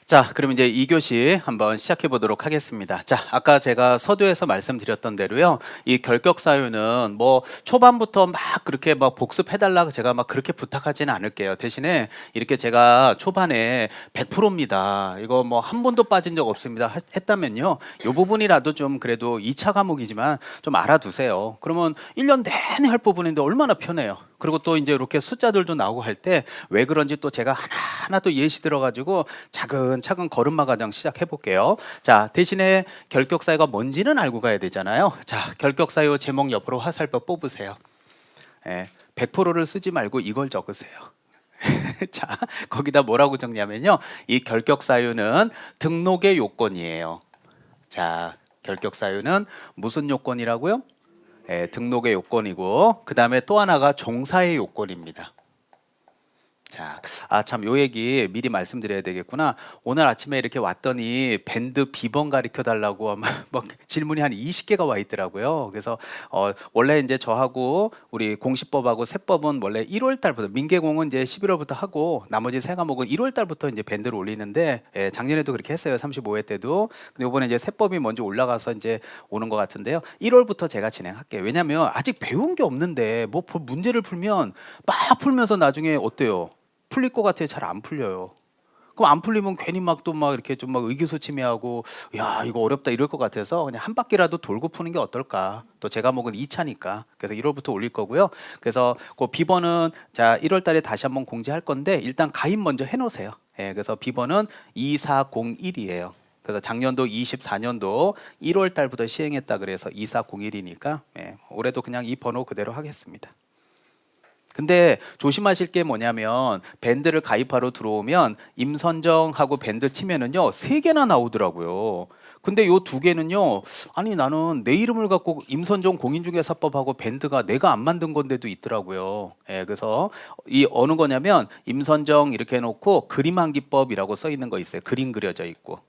자, 그럼 이제 2교시 한번 시작해 보도록 하겠습니다. 자, 아까 제가 서두에서 말씀드렸던 대로요. 이 결격 사유는 뭐 초반부터 막 그렇게 막 복습해 달라고 제가 막 그렇게 부탁하지는 않을게요. 대신에 이렇게 제가 초반에 100%입니다. 이거 뭐 한 번도 빠진 적 없습니다. 했다면요. 이 부분이라도 좀 그래도 2차 과목이지만 좀 알아두세요. 그러면 1년 내내 할 부분인데 얼마나 편해요. 그리고 또 이제 이렇게 숫자들도 나오고 할 때 왜 그런지 또 제가 하나하나 또 예시 들어가지고 차근차근 걸음마 과정 시작해 볼게요. 자, 대신에 결격 사유가 뭔지는 알고 가야 되잖아요. 자, 결격 사유 제목 옆으로 화살표 뽑으세요. 100%를 쓰지 말고 이걸 적으세요. 자, 거기다 뭐라고 적냐면요. 이 결격 사유는 등록의 요건이에요. 자, 결격 사유는 무슨 요건이라고요? 등록의 요건이고, 그 다음에 또 하나가 종사의 요건입니다. 자, 참 요 얘기 미리 말씀드려야 되겠구나. 오늘 아침에 이렇게 왔더니 밴드 비번 가르쳐 달라고 아마 뭐 질문이 한 20개가 와 있더라고요. 그래서 원래 이제 저하고 우리 공시법하고 세법은 원래 1월 달부터, 민계공은 이제 11월부터 하고 나머지 세 과목은 1월 달부터 이제 밴드를 올리는데, 작년에도 그렇게 했어요. 35회 때도. 근데 이번에 이제 세법이 먼저 올라가서 이제 오는 것 같은데요. 1월부터 제가 진행할게요. 왜냐면 아직 배운 게 없는데 뭐 문제를 풀면 막 풀면서 나중에 어때요? 풀릴 것 같아요. 잘 안 풀려요. 그럼 안 풀리면 괜히 막 또 막 이렇게 좀 막 의기소침해하고 야 이거 어렵다 이럴 것 같아서 그냥 한 바퀴라도 돌고 푸는 게 어떨까. 또 제 과목은 2차니까 그래서 1월부터 올릴 거고요. 그래서 그 비번은 자 1월 달에 다시 한번 공지할 건데 일단 가입 먼저 해놓으세요. 그래서 비번은 2401이에요. 그래서 작년도 24년도 1월 달부터 시행했다 그래서 2401이니까 올해도 그냥 이 번호 그대로 하겠습니다. 근데 조심하실 게 뭐냐면 밴드를 가입하러 들어오면 임선정하고 밴드 치면은요 3개나 나오더라고요. 근데 요 2개는요 아니 나는 내 이름을 갖고 임선정 공인중개사법하고 밴드가 내가 안 만든 건데도 있더라고요. 그래서 이 어느 거냐면 임선정 이렇게 해놓고 그림한기법이라고 써 있는 거 있어요. 그림 그려져 있고.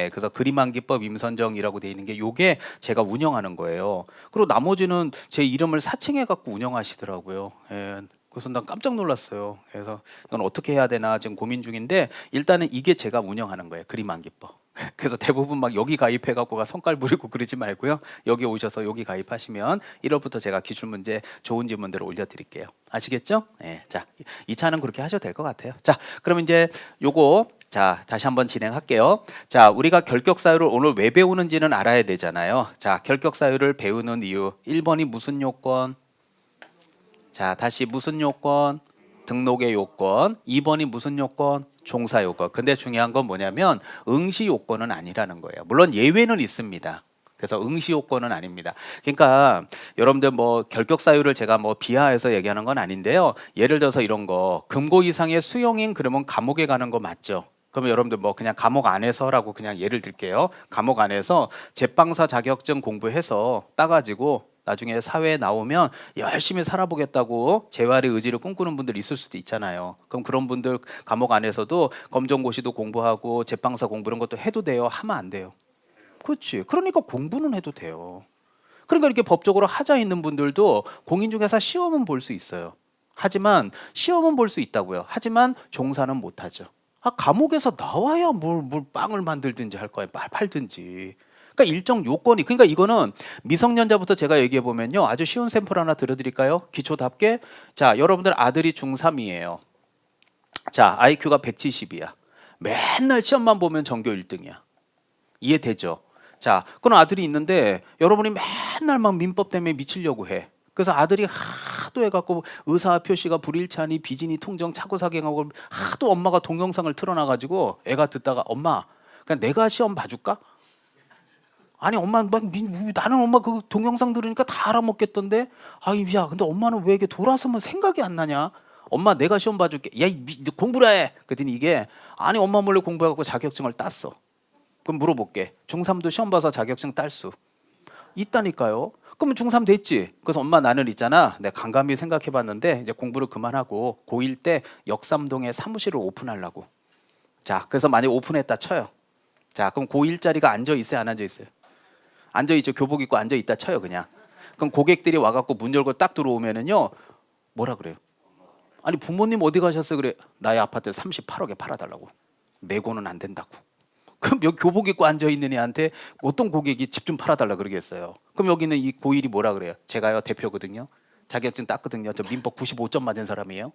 그래서 그림한기법 임선정이라고 돼 있는 게 요게 제가 운영하는 거예요. 그리고 나머지는 제 이름을 사칭해 갖고 운영하시더라고요. 그래서 난 깜짝 놀랐어요. 그래서 이건 어떻게 해야 되나 지금 고민 중인데 일단은 이게 제가 운영하는 거예요. 그림한기법. 그래서 대부분 막 여기 가입해 갖고가 성깔 부리고 그러지 말고요. 여기 오셔서 여기 가입하시면 1월부터 제가 기출 문제 좋은 질문들을 올려드릴게요. 아시겠죠? 자, 2차는 그렇게 하셔도 될 것 같아요. 자, 그럼 이제 요거 자 다시 한번 진행할게요. 자, 우리가 결격 사유를 오늘 왜 배우는지는 알아야 되잖아요. 자, 결격 사유를 배우는 이유 1번이 무슨 요건? 자, 다시 무슨 요건? 등록의 요건. 2번이 무슨 요건? 종사 요건. 근데 중요한 건 뭐냐면 응시 요건은 아니라는 거예요. 물론 예외는 있습니다. 그래서 응시 요건은 아닙니다. 그러니까 여러분들 뭐 결격 사유를 제가 뭐 비하해서 얘기하는 건 아닌데요. 예를 들어서 이런 거 금고 이상의 수용인 그러면 감옥에 가는 거 맞죠? 그러면 여러분들 뭐 그냥 감옥 안에서라고 그냥 예를 들게요. 감옥 안에서 제빵사 자격증 공부해서 따가지고 나중에 사회에 나오면 열심히 살아보겠다고 재활의 의지를 꿈꾸는 분들 있을 수도 있잖아요. 그럼 그런 분들 감옥 안에서도 검정고시도 공부하고 제빵사 공부 이런 것도 해도 돼요? 하면 안 돼요? 그렇지. 그러니까 공부는 해도 돼요. 그러니까 이렇게 법적으로 하자 있는 분들도 공인중개사 시험은 볼 수 있어요. 하지만 시험은 볼 수 있다고요. 하지만 종사는 못하죠. 감옥에서 나와야 뭘 빵을 만들든지 할 거예요. 팔든지. 그러니까 일정 요건이 그러니까 이거는 미성년자부터 제가 얘기해 보면요 아주 쉬운 샘플 하나 들어드릴까요? 기초답게 자 여러분들 아들이 중3이에요. 자 IQ가 170이야. 맨날 시험만 보면 전교 1등이야. 이해되죠? 자 그런 아들이 있는데 여러분이 맨날 막 민법 때문에 미치려고 해. 그래서 아들이 하도 해갖고 의사 표시가 불일치하니 비진이 통정 차고사경하고 하도 엄마가 동영상을 틀어놔가지고 애가 듣다가 엄마 그냥 내가 시험 봐줄까? 아니 엄마 막 나는 엄마 그 동영상 들으니까 다 알아먹겠던데 아이 야 근데 엄마는 왜 이게 돌아서면 생각이 안 나냐 엄마 내가 시험 봐줄게 야 공부를 해 그랬더니 이게 아니 엄마 몰래 공부해갖고 자격증을 땄어. 그럼 물어볼게 중3도 시험 봐서 자격증 딸 수 있다니까요. 그러면 중3 됐지. 그래서 엄마 나는 있잖아 내가 감감히 생각해봤는데 이제 공부를 그만하고 고1 때 역삼동에 사무실을 오픈하려고. 자 그래서 만약 오픈했다 쳐요. 자 그럼 고1짜리가 앉아있어요 안 앉아있어요? 앉아있죠. 교복 입고 앉아있다 쳐요 그냥. 그럼 고객들이 와갖고 문 열고 딱 들어오면은요 뭐라 그래요? 아니 부모님 어디 가셨어요? 그래 나의 아파트 38억에 팔아달라고. 내고는 안 된다고. 여기 교복 입고 앉아 있는 애한테 어떤 고객이 집 좀 팔아달라 그러겠어요. 그럼 여기는 이 고1이 뭐라 그래요? 제가요 대표거든요. 자격증 땄거든요. 저 민법 95점 맞은 사람이에요.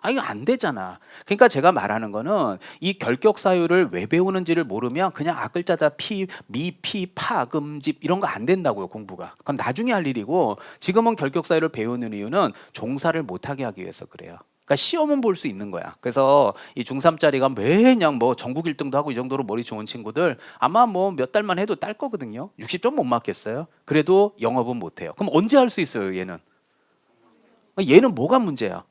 아, 이거 안 되잖아. 그러니까 제가 말하는 거는 이 결격 사유를 왜 배우는지를 모르면 그냥 아글자다 피, 미피, 파, 금집 이런 거 안 된다고요, 공부가. 그건 나중에 할 일이고 지금은 결격 사유를 배우는 이유는 종사를 못하게 하기 위해서 그래요. 그러니까 시험은 볼 수 있는 거야. 그래서 이 중3짜리가 매냥 뭐 전국 1등도 하고 이 정도로 머리 좋은 친구들 아마 뭐 몇 달만 해도 딸 거거든요. 60점 못 맞겠어요. 그래도 영업은 못 해요. 그럼 언제 할 수 있어요, 얘는? 얘는 뭐가 문제야?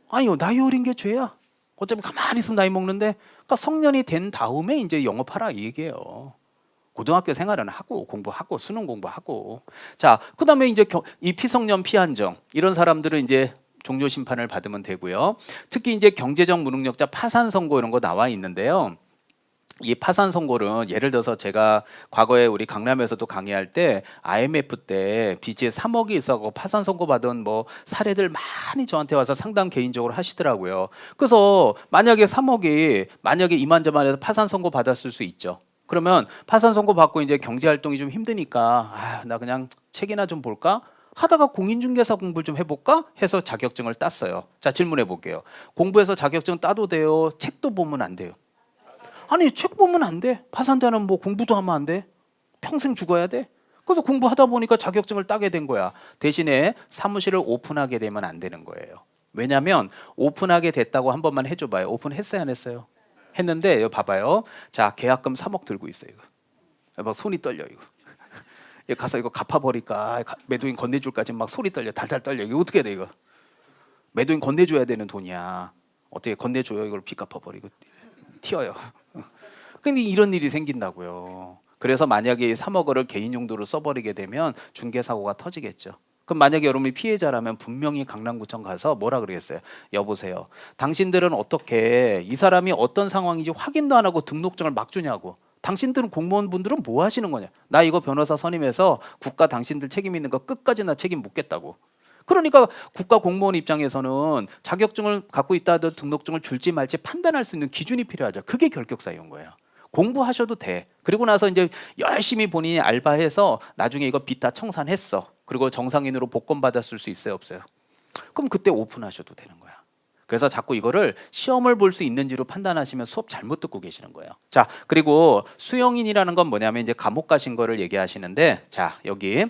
아니요, 나이 어린 게 죄야. 어차피 가만히 있으면 나이 먹는데, 그러니까 성년이 된 다음에 이제 영업하라 이 얘기예요. 고등학교 생활은 하고 공부하고 수능 공부하고. 자, 그다음에 이제 이 피성년 피한정 이런 사람들은 이제 종료 심판을 받으면 되고요. 특히 이제 경제적 무능력자 파산 선고 이런 거 나와 있는데요. 이 파산 선고는 예를 들어서 제가 과거에 우리 강남에서도 강의할 때 IMF 때 빚이 3억이 있어서 파산 선고 받은 뭐 사례들 많이 저한테 와서 상담 개인적으로 하시더라고요. 그래서 만약에 3억이 만약에 이만저만해서 파산 선고 받았을 수 있죠. 그러면 파산 선고 받고 이제 경제 활동이 좀 힘드니까 아, 나 그냥 책이나 좀 볼까? 하다가 공인중개사 공부를 좀 해볼까? 해서 자격증을 땄어요. 자, 질문해 볼게요. 공부해서 자격증 따도 돼요? 책도 보면 안 돼요? 아니, 책 보면 안 돼. 파산자는 뭐 공부도 하면 안 돼. 평생 죽어야 돼. 그래서 공부하다 보니까 자격증을 따게 된 거야. 대신에 사무실을 오픈하게 되면 안 되는 거예요. 왜냐하면 오픈하게 됐다고 한 번만 해줘봐요. 오픈했어요, 안 했어요? 했는데 여기 봐봐요. 자, 계약금 3억 들고 있어요. 이거 막 손이 떨려 이거. 이거 가서 이거 갚아버릴까? 매도인 건네줄까지 막 손이 떨려, 달달 떨려. 이거 어떻게 돼 이거? 매도인 건네줘야 되는 돈이야. 어떻게 건네줘요? 이걸 빚 갚아버리고 튀어요. 근데 이런 일이 생긴다고요. 그래서 만약에 3억을 개인 용도로 써버리게 되면 중개사고가 터지겠죠. 그럼 만약에 여러분이 피해자라면 분명히 강남구청 가서 뭐라 그러겠어요? 여보세요. 당신들은 어떻게 이 사람이 어떤 상황인지 확인도 안 하고 등록증을 막 주냐고. 당신들은 공무원분들은 뭐 하시는 거냐? 나 이거 변호사 선임해서 국가 당신들 책임 있는 거 끝까지 나 책임 묻겠다고. 그러니까 국가 공무원 입장에서는 자격증을 갖고 있다 하더라도 등록증을 줄지 말지 판단할 수 있는 기준이 필요하죠. 그게 결격 사유인 거예요. 공부하셔도 돼. 그리고 나서 이제 열심히 본인이 알바해서 나중에 이거 빚 다 청산했어. 그리고 정상인으로 복권 받았을 수 있어요, 없어요? 그럼 그때 오픈하셔도 되는 거야. 그래서 자꾸 이거를 시험을 볼 수 있는지로 판단하시면 수업 잘못 듣고 계시는 거예요. 자, 그리고 수용인이라는 건 뭐냐면 이제 감옥 가신 거를 얘기하시는데, 자, 여기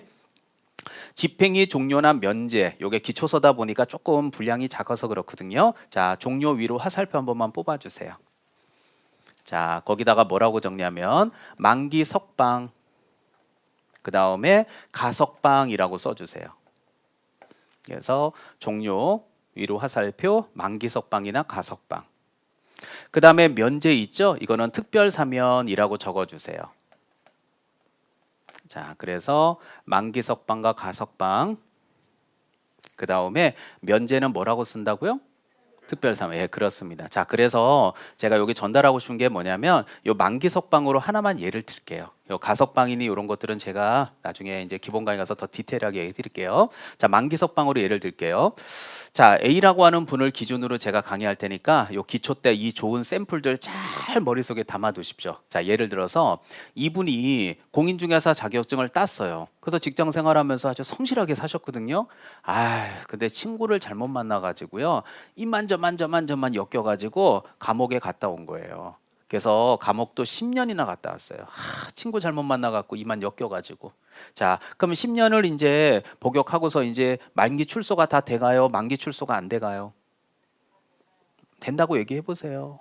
집행이 종료나 면제, 요게 기초서다 보니까 조금 분량이 작아서 그렇거든요. 자, 종료 위로 화살표 한 번만 뽑아주세요. 자, 거기다가 뭐라고 정리하면 만기 석방, 그 다음에 가석방이라고 써주세요. 그래서 종료 위로 화살표, 만기 석방이나 가석방. 그 다음에 면제 있죠? 이거는 특별 사면이라고 적어주세요. 자, 그래서 만기 석방과 가석방. 그 다음에 면제는 뭐라고 쓴다고요? 특별사면. 예, 그렇습니다. 자, 그래서 제가 여기 전달하고 싶은 게 뭐냐면 요 만기 석방으로 하나만 예를 들게요. 요 가석방이니 이런 것들은 제가 나중에 이제 기본 강의 가서 더 디테일하게 얘기해 드릴게요. 자, 만기 석방으로 예를 들게요. 자, A라고 하는 분을 기준으로 제가 강의할 테니까 요 기초 때 이 좋은 샘플들 잘 머릿속에 담아 두십시오. 자, 예를 들어서 이분이 공인중개사 자격증을 땄어요. 그래서 직장 생활하면서 아주 성실하게 사셨거든요. 아, 근데 친구를 잘못 만나 가지고요. 이만저만 엮여가지고 감옥에 갔다 온 거예요. 그래서 감옥도 10년이나 갔다 왔어요. 친구 잘못 만나갖고 이만 엮여가지고. 자, 그럼 10년을 이제 복역하고서 이제 만기 출소가 다 돼가요? 만기 출소가 안 돼가요? 된다고 얘기해 보세요.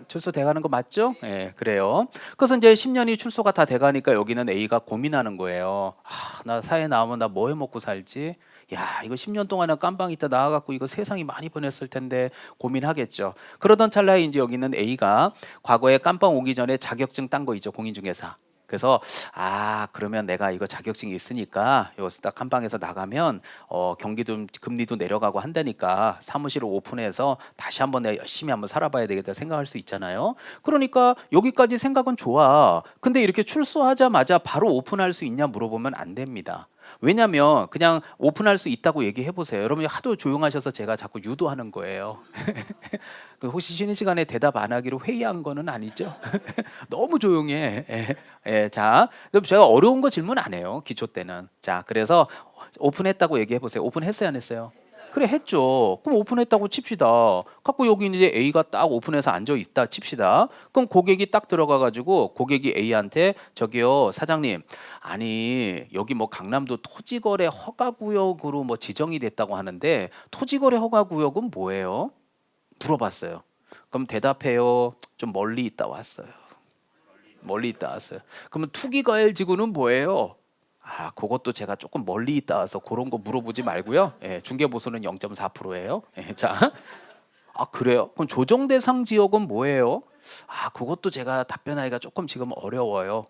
출소 돼가는 거 맞죠? 예, 그래요. 그래서 이제 10년이 출소가 다 돼가니까 여기는 A가 고민하는 거예요. 아, 나 사회 나오면 나 뭐 해 먹고 살지? 야, 이거 10년 동안에 깜빵 있다 나와갖고 이거 세상이 많이 변했을 텐데 고민하겠죠. 그러던 찰나에 이제 여기는 A가 과거에 깜빵 오기 전에 자격증 딴 거 있죠, 공인중개사. 그래서 아, 그러면 내가 이거 자격증이 있으니까 여기서 딱 깜빵에서 나가면 경기도 금리도 내려가고 한다니까 사무실을 오픈해서 다시 한번 내가 열심히 한번 살아봐야 되겠다 생각할 수 있잖아요. 그러니까 여기까지 생각은 좋아. 근데 이렇게 출소하자마자 바로 오픈할 수 있냐 물어보면 안 됩니다. 왜냐면 그냥 오픈할 수 있다고 얘기해 보세요. 여러분이 하도 조용하셔서 제가 자꾸 유도하는 거예요. 혹시 쉬는 시간에 대답 안 하기로 회의한 거는 아니죠? 너무 조용해. 예, 예, 자, 그럼 제가 어려운 거 질문 안 해요. 기초 때는. 자, 그래서 오픈했다고 얘기해 보세요. 오픈했어요, 안 했어요? 그래 했죠. 그럼 오픈했다고 칩시다. 갖고 여기 이제 A가 딱 오픈해서 앉아 있다 칩시다. 그럼 고객이 딱 들어가 가지고 고객이 A한테 저기요 사장님, 아니 여기 뭐 강남도 토지거래 허가구역으로 뭐 지정이 됐다고 하는데 토지거래 허가구역은 뭐예요? 물어봤어요. 그럼 대답해요. 좀 멀리 있다 왔어요. 멀리 있다 왔어요. 그러면 투기과열지구는 뭐예요? 아, 그것도 제가 조금 멀리 있다 와서 그런 거 물어보지 말고요. 예, 중개보수는 0.4%예요. 예, 자, 아 그래요? 그럼 조정 대상 지역은 뭐예요? 아, 그것도 제가 답변하기가 조금 지금 어려워요.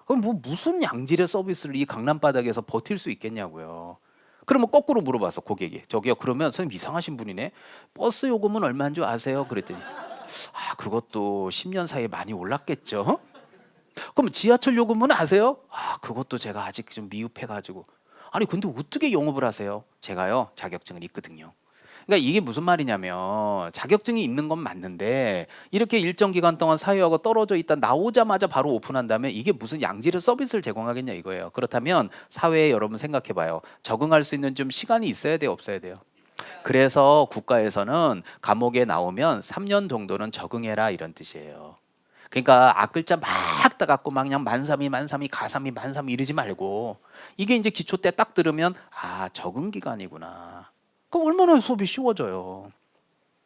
그럼 뭐 무슨 양질의 서비스를 이 강남 바닥에서 버틸 수 있겠냐고요. 그러면 거꾸로 물어봤어 고객이. 저기요 그러면 선생님 이상하신 분이네. 버스 요금은 얼마인 줄 아세요? 그랬더니 아 그것도 10년 사이에 많이 올랐겠죠. 그럼 지하철 요금은 아세요? 아 그것도 제가 아직 좀 미흡해가지고. 아니 근데 어떻게 영업을 하세요? 제가요 자격증은 있거든요. 그러니까 이게 무슨 말이냐면 자격증이 있는 건 맞는데 이렇게 일정 기간 동안 사유하고 떨어져 있다 나오자마자 바로 오픈한다면 이게 무슨 양질의 서비스를 제공하겠냐 이거예요. 그렇다면 사회에 여러분 생각해봐요. 적응할 수 있는 좀 시간이 있어야 돼요, 없어야 돼요? 그래서 국가에서는 감옥에 나오면 3년 정도는 적응해라 이런 뜻이에요. 그러니까 앞글자 막 따갖고 막 그냥 만삼이 가삼이 만삼이 이러지 말고 이게 이제 기초 때 딱 들으면 아 적응 기간이구나. 그럼 얼마나 수업이 쉬워져요.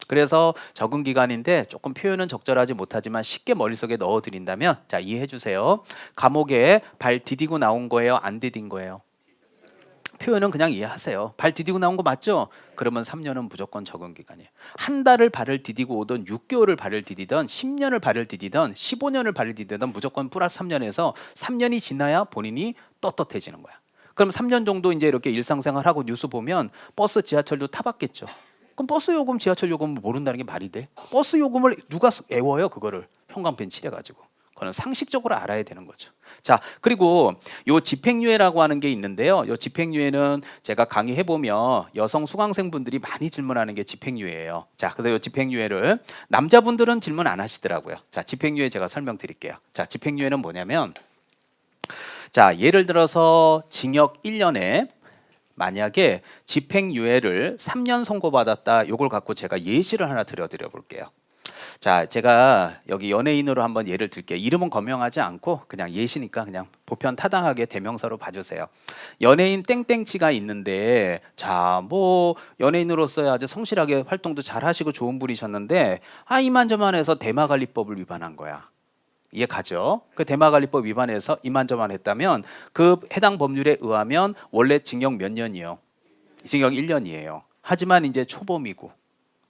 그래서 적응 기간인데 조금 표현은 적절하지 못하지만 쉽게 머릿속에 넣어드린다면 자 이해해 주세요. 감옥에 발 디디고 나온 거예요? 안 디딘 거예요? 표현은 그냥 이해하세요. 발 디디고 나온 거 맞죠? 그러면 3년은 무조건 적응 기간이에요. 한 달을 발을 디디고 오든 6개월을 발을 디디든 10년을 발을 디디든 15년을 발을 디디든 무조건 플러스 3년에서 3년이 지나야 본인이 떳떳해지는 거야. 그럼 3년 정도 이제 이렇게 일상생활하고 뉴스 보면 버스 지하철도 타봤겠죠. 그럼 버스 요금 지하철 요금 모른다는 게 말이 돼? 버스 요금을 누가 애워요 그거를 형광펜 칠해가지고. 그건 상식적으로 알아야 되는 거죠. 자, 그리고 요 집행유예라고 하는 게 있는데요. 요 집행유예는 제가 강의해 보면 여성 수강생분들이 많이 질문하는 게 집행유예예요. 자, 그래서 요 집행유예를 남자분들은 질문 안 하시더라고요. 자, 집행유예 제가 설명드릴게요. 자, 집행유예는 뭐냐면 자, 예를 들어서 징역 1년에 만약에 집행유예를 3년 선고받았다. 요걸 갖고 제가 예시를 하나 드려 볼게요. 자, 제가 여기 연예인으로 한번 예를 들게요. 이름은 거명하지 않고 그냥 예시니까 그냥 보편 타당하게 대명사로 봐주세요. 연예인 땡땡치가 있는데 자, 뭐 연예인으로서 아주 성실하게 활동도 잘 하시고 좋은 분이셨는데 아 이만저만해서 대마관리법을 위반한 거야. 이해 가죠? 그 대마관리법 위반해서 이만저만했다면 그 해당 법률에 의하면 원래 징역 몇 년이요? 징역 1년이에요. 하지만 이제 초범이고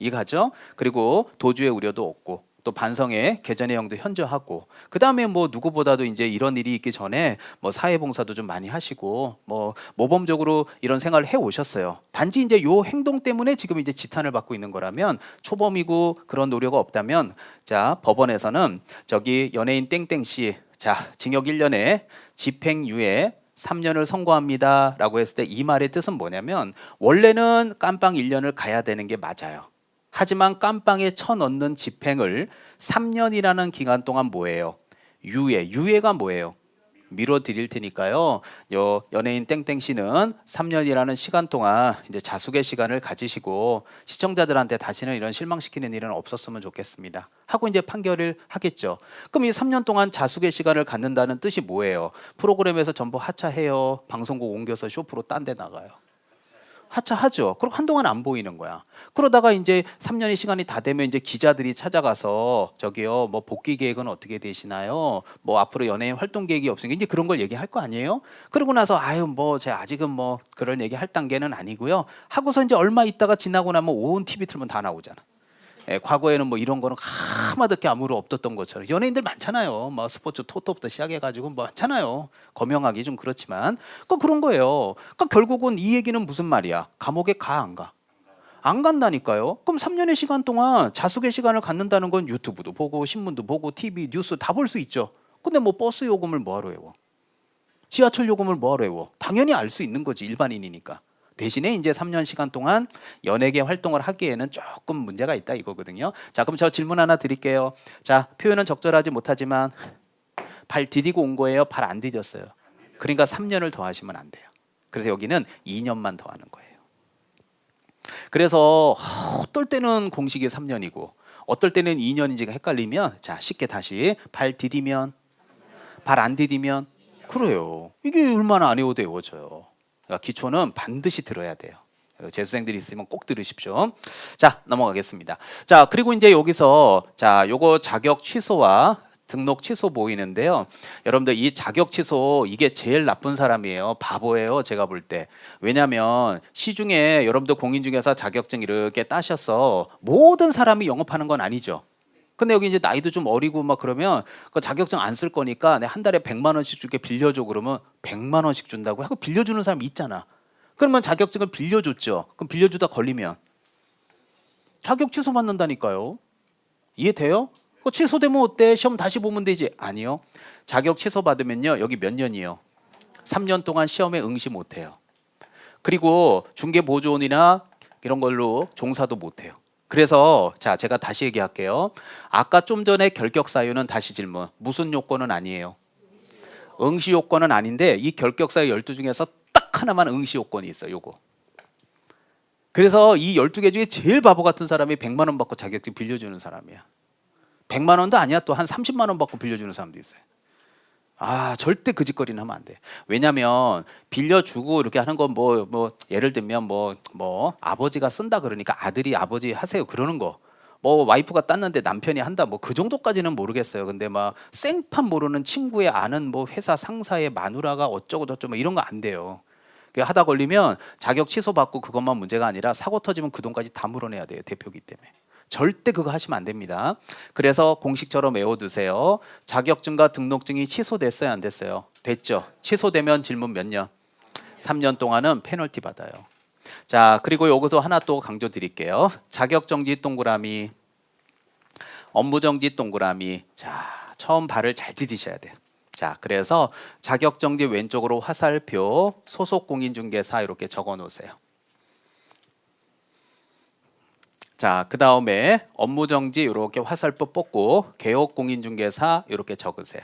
이해가죠? 그리고 도주의 우려도 없고 또 반성의 개전의 형도 현저하고 그 다음에 뭐 누구보다도 이제 이런 일이 있기 전에 뭐 사회봉사도 좀 많이 하시고 뭐 모범적으로 이런 생활을 해 오셨어요. 단지 이제 요 행동 때문에 지금 이제 지탄을 받고 있는 거라면 초범이고 그런 노력가 없다면 자 법원에서는 저기 연예인 땡땡 씨자 징역 1년에 집행유예 3년을 선고합니다 라고 했을 때 이 말의 뜻은 뭐냐면 원래는 깜빵 1년을 가야 되는 게 맞아요. 하지만 깜빵에 쳐넣는 집행을 3년이라는 기간 동안 뭐예요? 유예가 뭐예요? 미뤄드릴 테니까요. 요 연예인 땡땡 씨는 3년이라는 시간 동안 이제 자숙의 시간을 가지시고 시청자들한테 다시는 이런 실망시키는 일은 없었으면 좋겠습니다. 하고 이제 판결을 하겠죠. 그럼 이 3년 동안 자숙의 시간을 갖는다는 뜻이 뭐예요? 프로그램에서 전부 하차해요. 방송국 옮겨서 쇼프로 딴 데 나가요. 하차하죠. 그리고 한동안 안 보이는 거야. 그러다가 이제 3년의 시간이 다 되면 이제 기자들이 찾아가서 저기요, 뭐 복귀 계획은 어떻게 되시나요? 뭐 앞으로 연예인 활동 계획이 없으니까 이제 그런 걸 얘기할 거 아니에요? 그러고 나서 아유 뭐 제가 아직은 뭐 그런 얘기 할 단계는 아니고요. 하고서 이제 얼마 있다가 지나고 나면 온 TV 틀면 다 나오잖아. 예, 과거에는 뭐 이런 거는 하나밖에 아무로 없었던 것처럼 연예인들 많잖아요. 뭐 스포츠 토토부터 시작해가지고 뭐 많잖아요. 거명하기 좀 그렇지만 그런 거예요. 그러니까 결국은 이 얘기는 무슨 말이야? 감옥에 가 안 가? 안 간다니까요. 그럼 3년의 시간 동안 자숙의 시간을 갖는다는 건 유튜브도 보고 신문도 보고 TV 뉴스 다 볼 수 있죠. 근데 뭐 버스 요금을 뭐하러 해요? 지하철 요금을 뭐하러 외워? 당연히 알 수 있는 거지, 일반인이니까. 대신에 이제 3년 시간 동안 연예계 활동을 하기에는 조금 문제가 있다 이거거든요. 자, 그럼 저 질문 하나 드릴게요. 자, 표현은 적절하지 못하지만 발 디디고 온 거예요? 발 안 디뎠어요? 그러니까 3년을 더 하시면 안 돼요. 그래서 여기는 2년만 더 하는 거예요. 그래서 어떨 때는 공식이 3년이고 어떨 때는 2년인지가 헷갈리면, 자, 쉽게 다시 발 디디면, 발 안 디디면, 그래요. 이게 얼마나 안 외워도 외워져요. 그러니까 기초는 반드시 들어야 돼요. 재수생들이 있으면 꼭 들으십시오. 자, 넘어가겠습니다. 자, 그리고 이제 여기서 자, 요거 자격 취소와 등록 취소 보이는데요. 여러분들 이 자격 취소 이게 제일 나쁜 사람이에요. 바보예요. 제가 볼 때. 왜냐하면 시중에 여러분들 공인 중개사 자격증 이렇게 따셔서 모든 사람이 영업하는 건 아니죠. 근데 여기 이제 나이도 좀 어리고 막 그러면 그 자격증 안 쓸 거니까 내 한 달에 100만 원씩 줄게 빌려줘 그러면 100만 원씩 준다고 하고 빌려주는 사람 있잖아. 그러면 자격증을 빌려줬죠. 그럼 빌려주다 걸리면 자격 취소 받는다니까요. 이해돼요? 그 취소되면 어때? 시험 다시 보면 되지. 아니요. 자격 취소 받으면요. 여기 몇 년이요? 3년 동안 시험에 응시 못 해요. 그리고 중개보조원이나 이런 걸로 종사도 못 해요. 그래서 자, 제가 다시 얘기할게요. 아까 좀 전에 결격 사유는 다시 질문. 무슨 요건은 아니에요? 응시 요건은 아닌데 이 결격 사유 12 중에서 딱 하나만 응시 요건이 있어요. 요거. 그래서 이 12개 중에 제일 바보 같은 사람이 100만 원 받고 자격증 빌려주는 사람이야. 100만 원도 아니야. 또 한 30만 원 받고 빌려주는 사람도 있어요. 아, 절대 그 짓거리는 하면 안 돼. 왜냐면 빌려주고 이렇게 하는 건 뭐 예를 들면 뭐 아버지가 쓴다 그러니까 아들이 아버지 하세요 그러는 거. 뭐 와이프가 땄는데 남편이 한다 뭐 그 정도까지는 모르겠어요. 근데 막 생판 모르는 친구의 아는 뭐 회사 상사의 마누라가 어쩌고 저쩌고 이런 거 안 돼요. 하다 걸리면 자격 취소받고 그것만 문제가 아니라 사고 터지면 그 돈까지 다 물어내야 돼요. 대표기 때문에. 절대 그거 하시면 안 됩니다. 그래서 공식처럼 외워두세요. 자격증과 등록증이 취소됐어요? 안 됐어요? 됐죠. 취소되면 질문 몇 년? 3년 동안은 페널티 받아요. 자, 그리고 여기서 하나 또 강조 드릴게요. 자격정지 동그라미, 업무정지 동그라미. 자, 처음 발을 잘 디디셔야 돼요. 자, 그래서 자격정지 왼쪽으로 화살표, 소속 공인중개사 이렇게 적어 놓으세요. 자, 그 다음에 업무정지 이렇게 화살표 뽑고 개업공인중개사 이렇게 적으세요.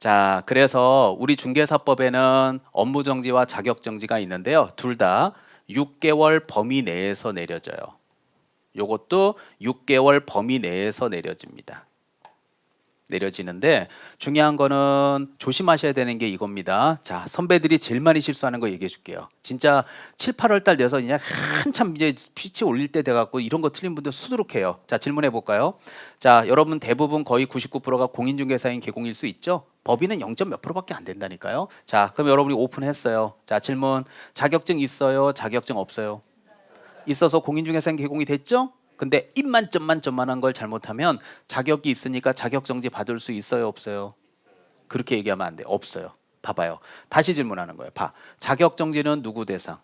자, 그래서 우리 중개사법에는 업무정지와 자격정지가 있는데요. 둘 다 6개월 범위 내에서 내려져요. 요것도 6개월 범위 내에서 내려지는데 중요한 거는 조심하셔야 되는 게 이겁니다. 자, 선배들이 제일 많이 실수하는 거 얘기해 줄게요. 진짜 7, 8월 달 돼서 그냥 한참 이제 피치 올릴 때 돼갖고 이런 거 틀린 분들 수두룩해요. 자, 질문해 볼까요? 자, 여러분 대부분 거의 99%가 공인중개사인 개공일 수 있죠? 법인은 0. 몇 %밖에 안 된다니까요. 자, 그럼 여러분이 오픈했어요. 자, 질문. 자격증 있어요? 자격증 없어요? 있어서 공인중개사인 개공이 됐죠? 근데 입만점만한 걸 잘못하면 자격이 있으니까 자격정지 받을 수 있어요? 없어요? 그렇게 얘기하면 안 돼. 없어요. 봐봐요. 다시 질문하는 거예요. 봐. 자격정지는 누구 대상?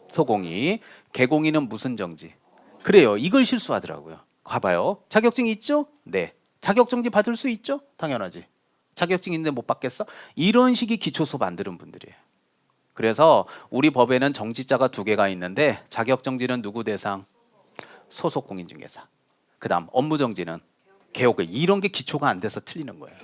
소공이. 개공이는 무슨 정지? 그래요. 이걸 실수하더라고요. 봐봐요. 자격증 있죠? 네. 자격정지 받을 수 있죠? 당연하지. 자격증 있는데 못 받겠어? 이런 식의 기초수 만드는 분들이에요. 그래서 우리 법에는 정지자가 2개가 있는데 자격정지는 누구 대상? 소속 공인중개사. 그 다음 업무정지는 개업. 이런 게 기초가 안 돼서 틀리는 거예요.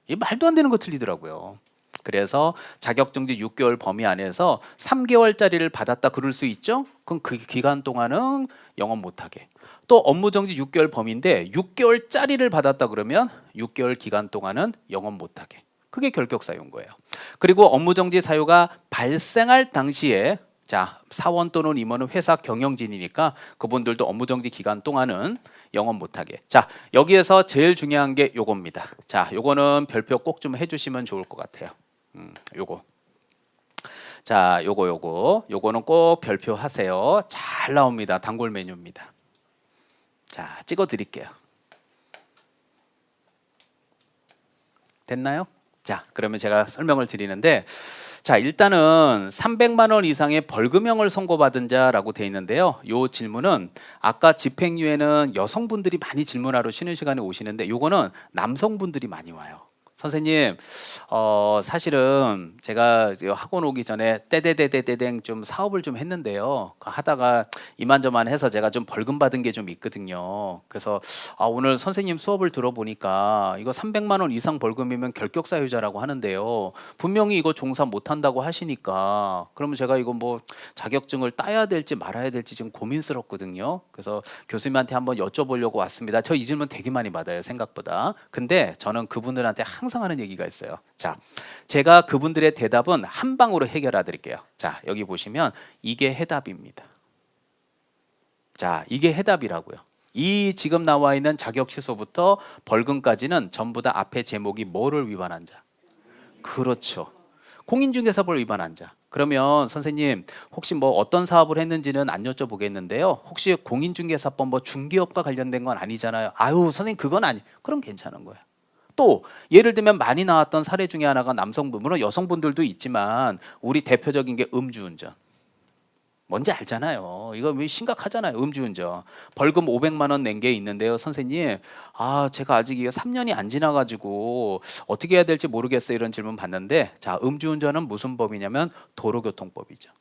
이 말도 안 되는 거 틀리더라고요. 그래서 자격정지 6개월 범위 안에서 3개월짜리를 받았다 그럴 수 있죠? 그럼 그 기간 동안은 영업 못하게. 또 업무정지 6개월 범위인데 6개월짜리를 받았다 그러면 6개월 기간 동안은 영업 못하게. 그게 결격사유인 거예요. 그리고 업무정지 사유가 발생할 당시에 자, 사원 또는 임원은 회사 경영진이니까 그분들도 업무정지 기간 동안은 영업 못하게. 자, 여기에서 제일 중요한 게 요겁니다. 자, 요거는 별표 꼭 좀 해주시면 좋을 것 같아요. 요거. 자, 요거는 꼭 별표 하세요. 잘 나옵니다. 단골 메뉴입니다. 자, 찍어 드릴게요. 됐나요? 자, 그러면 제가 설명을 드리는데 자, 일단은 300만 원 이상의 벌금형을 선고받은 자라고 돼 있는데요. 요 질문은 아까 집행유예는 여성분들이 많이 질문하러 쉬는 시간에 오시는데 요거는 남성분들이 많이 와요. 선생님, 사실은 제가 이제 학원 오기 전에 떼대대대대댕 좀 사업을 좀 했는데요. 하다가 이만저만 해서 제가 좀 벌금 받은 게 좀 있거든요. 그래서 오늘 선생님 수업을 들어보니까 이거 300만 원 이상 벌금이면 결격사유자라고 하는데요. 분명히 이거 종사 못한다고 하시니까 그러면 제가 이거 뭐 자격증을 따야 될지 말아야 될지 좀 고민스럽거든요. 그래서 교수님한테 한번 여쭤보려고 왔습니다. 저 이 질문 되게 많이 받아요, 생각보다. 근데 저는 그분들한테 항상 하는 얘기가 있어요. 자, 제가 그분들의 대답은 한 방으로 해결해 드릴게요. 자, 여기 보시면 이게 해답입니다. 자, 이게 해답이라고요. 이 지금 나와 있는 자격 취소부터 벌금까지는 전부 다 앞에 제목이 뭐를 위반한 자? 그렇죠. 공인중개사법을 위반한 자. 그러면 선생님 혹시 뭐 어떤 사업을 했는지는 안 여쭤보겠는데요. 혹시 공인중개사법 뭐 중개업과 관련된 건 아니잖아요. 아유 선생님 그건 아니. 그럼 괜찮은 거예요. 또 예를 들면 많이 나왔던 사례 중에 하나가 남성분, 물론 여성분들도 있지만 우리 대표적인 게 음주운전. 뭔지 알잖아요. 이거 왜 심각하잖아요. 음주운전. 벌금 500만 원 낸 게 있는데요. 선생님, 제가 아직 이게 3년이 안 지나가지고 어떻게 해야 될지 모르겠어요. 이런 질문 받는데, 자, 음주운전은 무슨 법이냐면 도로교통법이죠.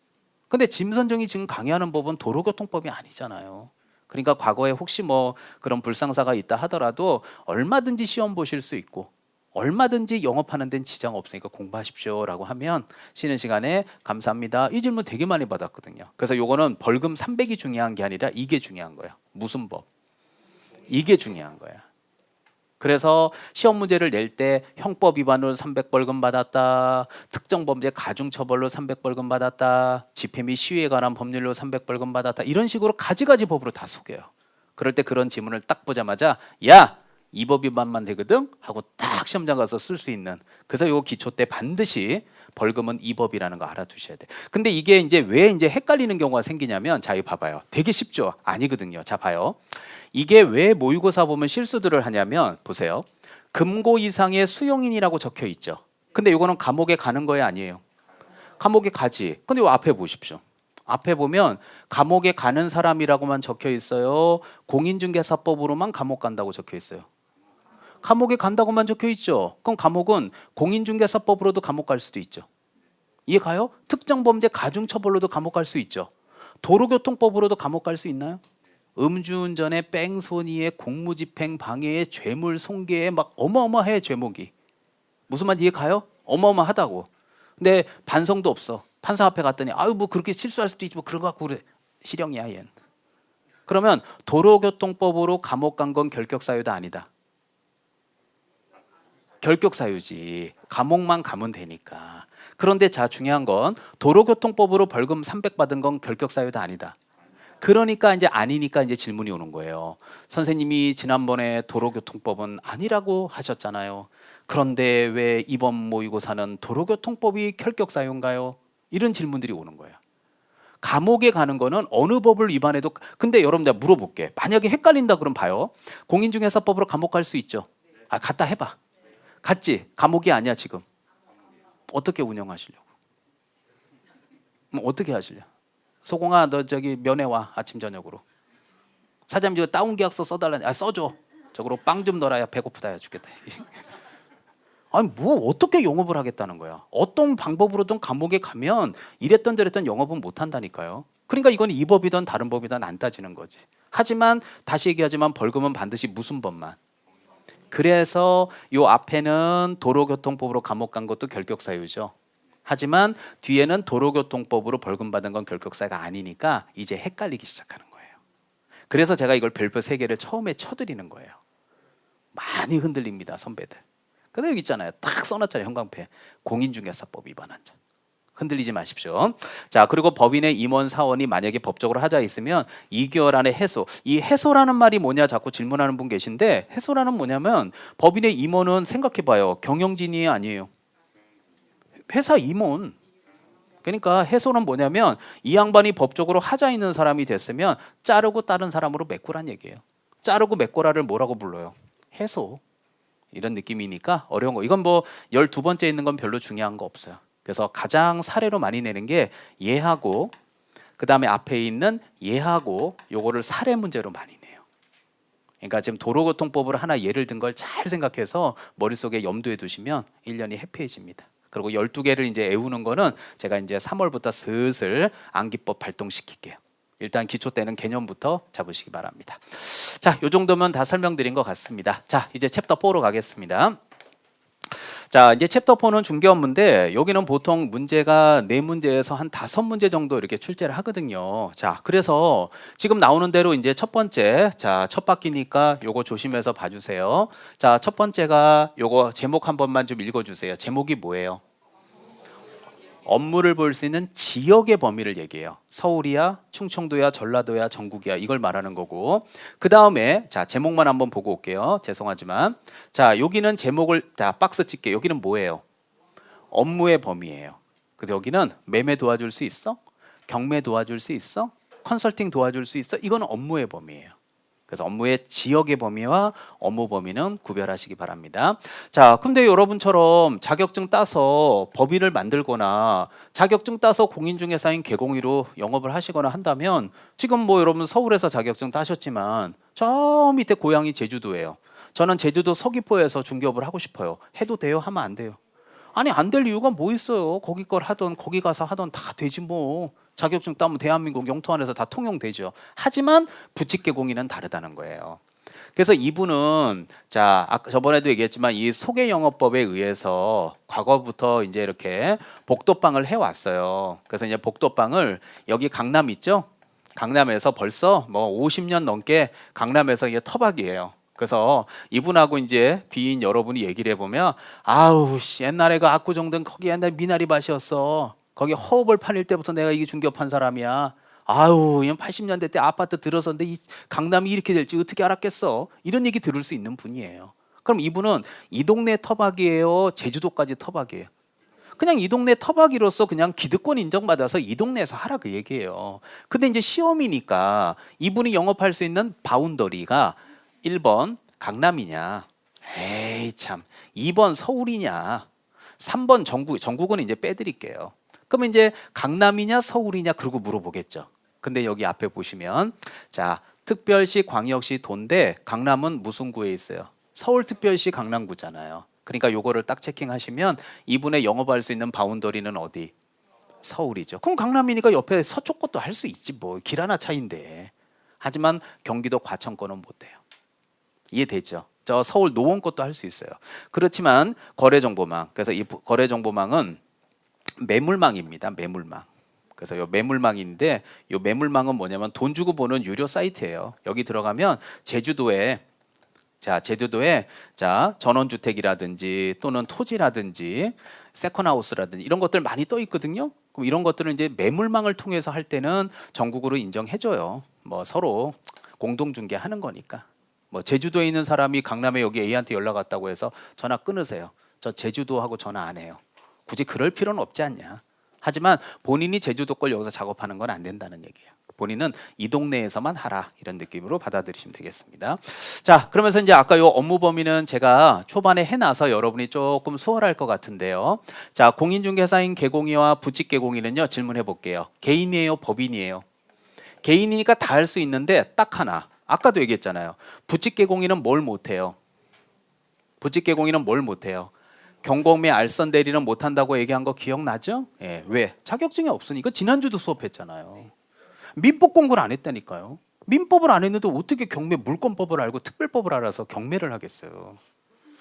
근데 짐선정이 지금 강의하는 법은 도로교통법이 아니잖아요. 그러니까 과거에 혹시 뭐 그런 불상사가 있다 하더라도 얼마든지 시험 보실 수 있고 얼마든지 영업하는 데는 지장 없으니까 공부하십시오라고 하면 쉬는 시간에 감사합니다. 이 질문 되게 많이 받았거든요. 그래서 요거는 벌금 300이 중요한 게 아니라 이게 중요한 거예요. 무슨 법? 이게 중요한 거예요. 그래서 시험 문제를 낼 때 형법 위반으로 300벌금 받았다. 특정 범죄 가중처벌로 300벌금 받았다. 집회 및 시위에 관한 법률로 300벌금 받았다. 이런 식으로 가지가지 법으로 다 속여요. 그럴 때 그런 지문을 딱 보자마자 야! 이 법 위반만 되거든? 하고 딱 시험장 가서 쓸 수 있는. 그래서 요 기초 때 반드시 벌금은 이 법이라는 거 알아두셔야 돼. 근데 이게 이제 왜 이제 헷갈리는 경우가 생기냐면 자, 이거 봐봐요. 되게 쉽죠? 아니거든요. 자, 봐요. 이게 왜 모의고사 보면 실수들을 하냐면 보세요. 금고 이상의 수용인이라고 적혀 있죠. 근데 이거는 감옥에 가는 거예요, 아니에요? 감옥에 가지. 근데 요 앞에 보십시오. 앞에 보면 감옥에 가는 사람이라고만 적혀 있어요. 공인중개사법으로만 감옥 간다고 적혀 있어요. 감옥에 간다고만 적혀 있죠. 그럼 감옥은 공인중개사법으로도 감옥 갈 수도 있죠. 이해 가요? 특정 범죄 가중처벌로도 감옥 갈 수 있죠. 도로교통법으로도 감옥 갈 수 있나요? 음주운전에 뺑소니에 공무집행 방해에 죄물 손괴에 막 어마어마해 죄목이. 무슨 말 이해 가요? 어마어마하다고. 근데 반성도 없어. 판사 앞에 갔더니 아유 뭐 그렇게 실수할 수도 있지 뭐 그런 거 갖고 그래. 실형이야 얘는. 그러면 도로교통법으로 감옥 간 건 결격사유다 아니다. 결격사유지. 감옥만 가면 되니까. 그런데 자 중요한 건 도로교통법으로 벌금 300 받은 건 결격사유다 아니다. 그러니까 이제 아니니까 이제 질문이 오는 거예요. 선생님이 지난번에 도로교통법은 아니라고 하셨잖아요. 그런데 왜 이번 모의고사는 도로교통법이 결격사유인가요? 이런 질문들이 오는 거예요. 감옥에 가는 거는 어느 법을 위반해도. 근데 여러분 내가 물어볼게. 만약에 헷갈린다 그럼 봐요. 공인중개사법으로 감옥 갈 수 있죠. 갔다 해봐. 갔지? 감옥이 아니야 지금. 어떻게 운영하시려고? 어떻게 하시려? 소공아 너 저기 면회 와 아침 저녁으로. 사장님 저 다운 계약서 써달라니. 써줘. 저거로 빵 좀 넣어라. 야 배고프다 야 죽겠다. 아니 뭐 어떻게 영업을 하겠다는 거야. 어떤 방법으로든 감옥에 가면 이랬던 저랬던 영업은 못 한다니까요. 그러니까 이건 이 법이든 다른 법이든 안 따지는 거지. 하지만 다시 얘기하지만 벌금은 반드시 무슨 법만. 그래서 요 앞에는 도로교통법으로 감옥 간 것도 결격사유죠. 하지만 뒤에는 도로교통법으로 벌금 받은 건 결격사유가 아니니까 이제 헷갈리기 시작하는 거예요. 그래서 제가 이걸 별표 3개를 처음에 쳐드리는 거예요. 많이 흔들립니다 선배들. 근데 여기 있잖아요. 딱 써놨잖아요 형광펜. 공인중개사법 위반한 자. 흔들리지 마십시오. 자, 그리고 법인의 임원 사원이 만약에 법적으로 하자 있으면 2개월 안에 해소. 이 해소라는 말이 뭐냐 자꾸 질문하는 분 계신데 해소라는 뭐냐면 법인의 임원은 생각해봐요. 경영진이 아니에요. 회사 임원. 그러니까 해소는 뭐냐면 이 양반이 법적으로 하자 있는 사람이 됐으면 자르고 다른 사람으로 메꾸란 얘기예요. 자르고 메꿔라를 뭐라고 불러요? 해소. 이런 느낌이니까 어려운 거. 이건 뭐 12번째 있는 건 별로 중요한 거 없어요. 그래서 가장 사례로 많이 내는 게 예하고 그 다음에 앞에 있는 예하고 요거를 사례 문제로 많이 내요. 그러니까 지금 도로교통법을 하나 예를 든 걸 잘 생각해서 머릿속에 염두에 두시면 1년이 해피해집니다. 그리고 12개를 이제 외우는 거는 제가 이제 3월부터 슬슬 암기법 발동시킬게요. 일단 기초 때는 개념부터 잡으시기 바랍니다. 자, 요 정도면 다 설명드린 것 같습니다. 자, 이제 챕터 4로 가겠습니다. 자, 이제 챕터 4는 중개 업무인데 여기는 보통 문제가 4문제에서 한 5문제 정도 이렇게 출제를 하거든요. 자, 그래서 지금 나오는 대로 이제 첫 번째, 자, 첫 바퀴니까 요거 조심해서 봐주세요. 자, 첫 번째가 요거 제목 한 번만 좀 읽어주세요. 제목이 뭐예요? 업무를 볼 수 있는 지역의 범위를 얘기해요. 서울이야, 충청도야, 전라도야, 전국이야, 이걸 말하는 거고, 그 다음에 자, 제목만 한번 보고 올게요. 죄송하지만, 자, 여기는 제목을 자, 박스 찍게. 여기는 뭐예요? 업무의 범위예요. 그래서 여기는 매매 도와줄 수 있어? 경매 도와줄 수 있어? 컨설팅 도와줄 수 있어? 이건 업무의 범위예요. 그래서 업무의 지역의 범위와 업무 범위는 구별하시기 바랍니다. 자, 근데 여러분처럼 자격증 따서 법인을 만들거나 자격증 따서 공인중개사인 개공의로 영업을 하시거나 한다면 지금 뭐 여러분 서울에서 자격증 따셨지만 저 밑에 고향이 제주도예요. 저는 제주도 서귀포에서 중개업을 하고 싶어요. 해도 돼요? 하면 안 돼요. 아니, 안 될 이유가 뭐 있어요? 거기 걸 하던 거기 가서 하던 다 되지 뭐. 자격증 따면 대한민국 영토 안에서 다 통용되죠. 하지만 부칙개공인은 다르다는 거예요. 그래서 이분은 자, 저번에도 얘기했지만 이 소개영업법에 의해서 과거부터 이제 이렇게 복도방을 해왔어요. 그래서 이제 복도방을 여기 강남 있죠? 강남에서 벌써 뭐 50년 넘게 강남에서 이게 터박이에요. 그래서 이분하고 이제 비인 여러분이 얘기를 해보면 아우 씨, 옛날에 그 압구정동 거기 옛날 미나리밭이었어. 거기 허업을 팔릴 때부터 내가 이게 중개업한 사람이야. 아유, 80년대 때 아파트 들어섰는데 이 강남이 이렇게 될지 어떻게 알았겠어? 이런 얘기 들을 수 있는 분이에요. 그럼 이분은 이 동네 터박이에요? 제주도까지 터박이에요? 그냥 이 동네 터박이로서 그냥 기득권 인정받아서 이 동네에서 하라 그 얘기예요. 근데 이제 시험이니까 이분이 영업할 수 있는 바운더리가 1번 강남이냐? 에이 참. 2번 서울이냐? 3번 전국은 이제 빼드릴게요. 그럼 이제 강남이냐 서울이냐 그러고 물어보겠죠. 근데 여기 앞에 보시면 자, 특별시 광역시 도인데 강남은 무슨 구에 있어요? 서울특별시 강남구잖아요. 그러니까 요거를 딱 체킹하시면 이분의 영업할 수 있는 바운더리는 어디? 서울이죠. 그럼 강남이니까 옆에 서쪽 것도 할 수 있지 뭐. 길 하나 차인데. 하지만 경기도 과천권은 못 돼요. 이해되죠? 저 서울 노원 것도 할 수 있어요. 그렇지만 거래정보망. 그래서 이 거래정보망은 매물망입니다. 매물망. 그래서 요 매물망인데 요 매물망은 뭐냐면 돈 주고 보는 유료 사이트예요. 여기 들어가면 제주도에 자, 전원주택이라든지 또는 토지라든지 세컨하우스라든지 이런 것들 많이 떠 있거든요. 그럼 이런 것들은 이제 매물망을 통해서 할 때는 전국으로 인정해줘요. 뭐 서로 공동중개하는 거니까. 뭐 제주도에 있는 사람이 강남에 여기 A한테 연락 왔다고 해서 전화 끊으세요. 저 제주도하고 전화 안 해요. 굳이 그럴 필요는 없지 않냐. 하지만 본인이 제주도 걸 여기서 작업하는 건 안 된다는 얘기예요. 본인은 이 동네에서만 하라 이런 느낌으로 받아들이시면 되겠습니다. 자, 그러면서 이제 아까 요 업무 범위는 제가 초반에 해놔서 여러분이 조금 수월할 것 같은데요. 자, 공인중개사인 개공이와 부칙개공인은요 질문해 볼게요. 개인이에요, 법인이에요? 개인이니까 다 할 수 있는데 딱 하나. 아까도 얘기했잖아요. 부칙개공인은 뭘 못해요? 부칙개공인은 뭘 못해요? 경공매 알선 대리는 못한다고 얘기한 거 기억나죠? 예, 왜? 자격증이 없으니까. 지난주도 수업했잖아요. 민법 공부를 안 했다니까요. 민법을 안 했는데 어떻게 경매 물권법을 알고 특별법을 알아서 경매를 하겠어요.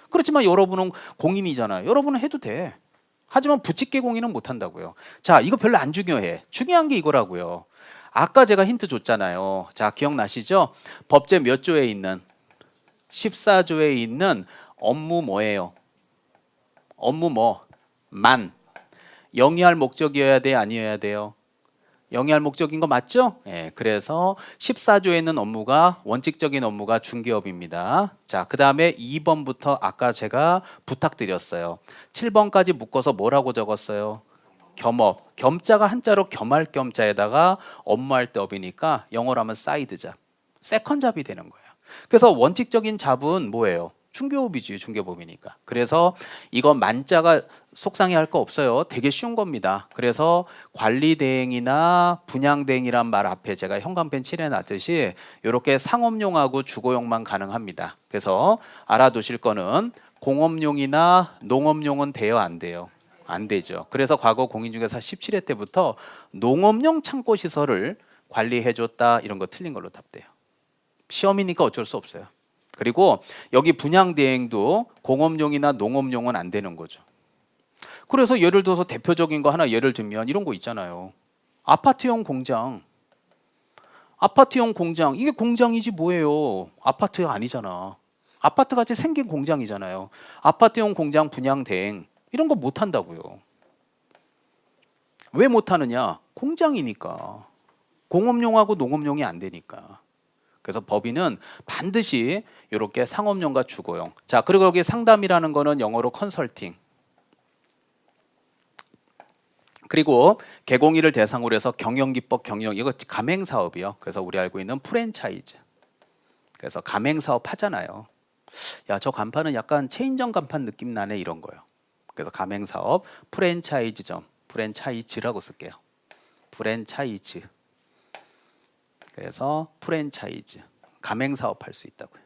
그렇지만 여러분은 공인이잖아요. 여러분은 해도 돼. 하지만 부칙개공인은 못한다고요. 자, 이거 별로 안 중요해. 중요한 게 이거라고요. 아까 제가 힌트 줬잖아요. 자, 기억나시죠? 법제 몇 조에 있는 14조에 있는 업무 뭐예요? 업무 뭐? 만. 영위할 목적이어야 돼, 아니어야 돼요? 영위할 목적인 거 맞죠? 예, 그래서 14조에 있는 업무가 원칙적인 업무가 중개업입니다. 자, 그 다음에 2번부터 아까 제가 부탁드렸어요. 7번까지 묶어서 뭐라고 적었어요? 겸업. 겸자가 한자로 겸할 겸자에다가 업무할 때 업이니까 영어로 하면 사이드 잡. 세컨 잡이 되는 거예요. 그래서 원칙적인 잡은 뭐예요? 중개업이지, 중개법이니까. 그래서 이건 만자가 속상해할 거 없어요. 되게 쉬운 겁니다. 그래서 관리대행이나 분양대행이란 말 앞에 제가 형광펜 칠해놨듯이 이렇게 상업용하고 주거용만 가능합니다. 그래서 알아두실 거는 공업용이나 농업용은 돼요, 안 돼요? 안 되죠. 그래서 과거 공인중개사 17회 때부터 농업용 창고 시설을 관리해줬다, 이런 거 틀린 걸로 답돼요. 시험이니까 어쩔 수 없어요. 그리고 여기 분양대행도 공업용이나 농업용은 안 되는 거죠. 그래서 예를 들어서 대표적인 거 하나 예를 들면 이런 거 있잖아요. 아파트형 공장. 아파트형 공장. 이게 공장이지 뭐예요. 아파트가 아니잖아. 아파트 같이 생긴 공장이잖아요. 아파트형 공장 분양 대행. 이런 거 못 한다고요. 왜 못 하느냐? 공장이니까. 공업용하고 농업용이 안 되니까. 그래서 법인은 반드시 이렇게 상업용과 주거용. 자, 그리고 여기 상담이라는 거는 영어로 컨설팅. 그리고 개공일을 대상으로 해서 경영기법 경영, 이거 가맹사업이요. 그래서 우리 알고 있는 프랜차이즈. 그래서 가맹사업 하잖아요. 야, 저 간판은 약간 체인점 간판 느낌 나네, 이런 거요. 그래서 가맹사업, 프랜차이즈점, 프랜차이즈라고 쓸게요. 프랜차이즈. 그래서 프랜차이즈, 가맹사업 할 수 있다고요.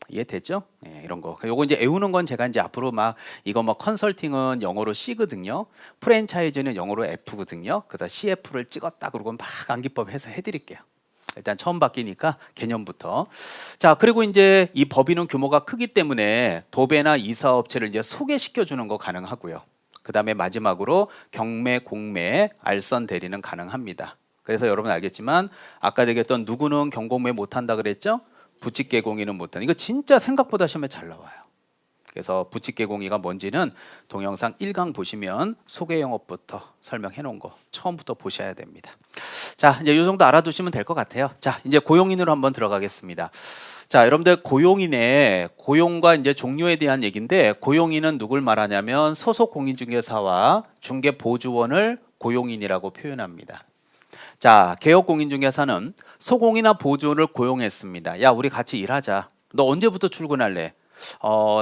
이해됐죠? 네, 이런 거. 요거 이제 외우는 건 제가 이제 앞으로 막 이거 뭐 컨설팅은 영어로 C거든요. 프랜차이즈는 영어로 F거든요. 그래서 CF를 찍었다 그러고 막 암기법 해서 해드릴게요. 일단 처음 바뀌니까 개념부터. 자, 그리고 이제 이 법인은 규모가 크기 때문에 도배나 이사업체를 이제 소개시켜 주는 거 가능하고요. 그 다음에 마지막으로 경매, 공매, 알선 대리는 가능합니다. 그래서 여러분 알겠지만 아까 얘기했던 누구는 경공매 못한다 그랬죠? 부칙개공의는 못한다. 이거 진짜 생각보다 시험에 잘 나와요. 그래서 부칙개공의가 뭔지는 동영상 1강 보시면 소개 영업부터 설명해 놓은 거 처음부터 보셔야 됩니다. 자, 이제 이 정도 알아두시면 될 것 같아요. 자, 이제 고용인으로 한번 들어가겠습니다. 자, 여러분들 고용인의 고용과 이제 종료에 대한 얘기인데, 고용인은 누굴 말하냐면 소속 공인중개사와 중개보조원을 고용인이라고 표현합니다. 자, 개업공인중개사는 소공이나 보조원을 고용했습니다. 야, 우리 같이 일하자. 너 언제부터 출근할래?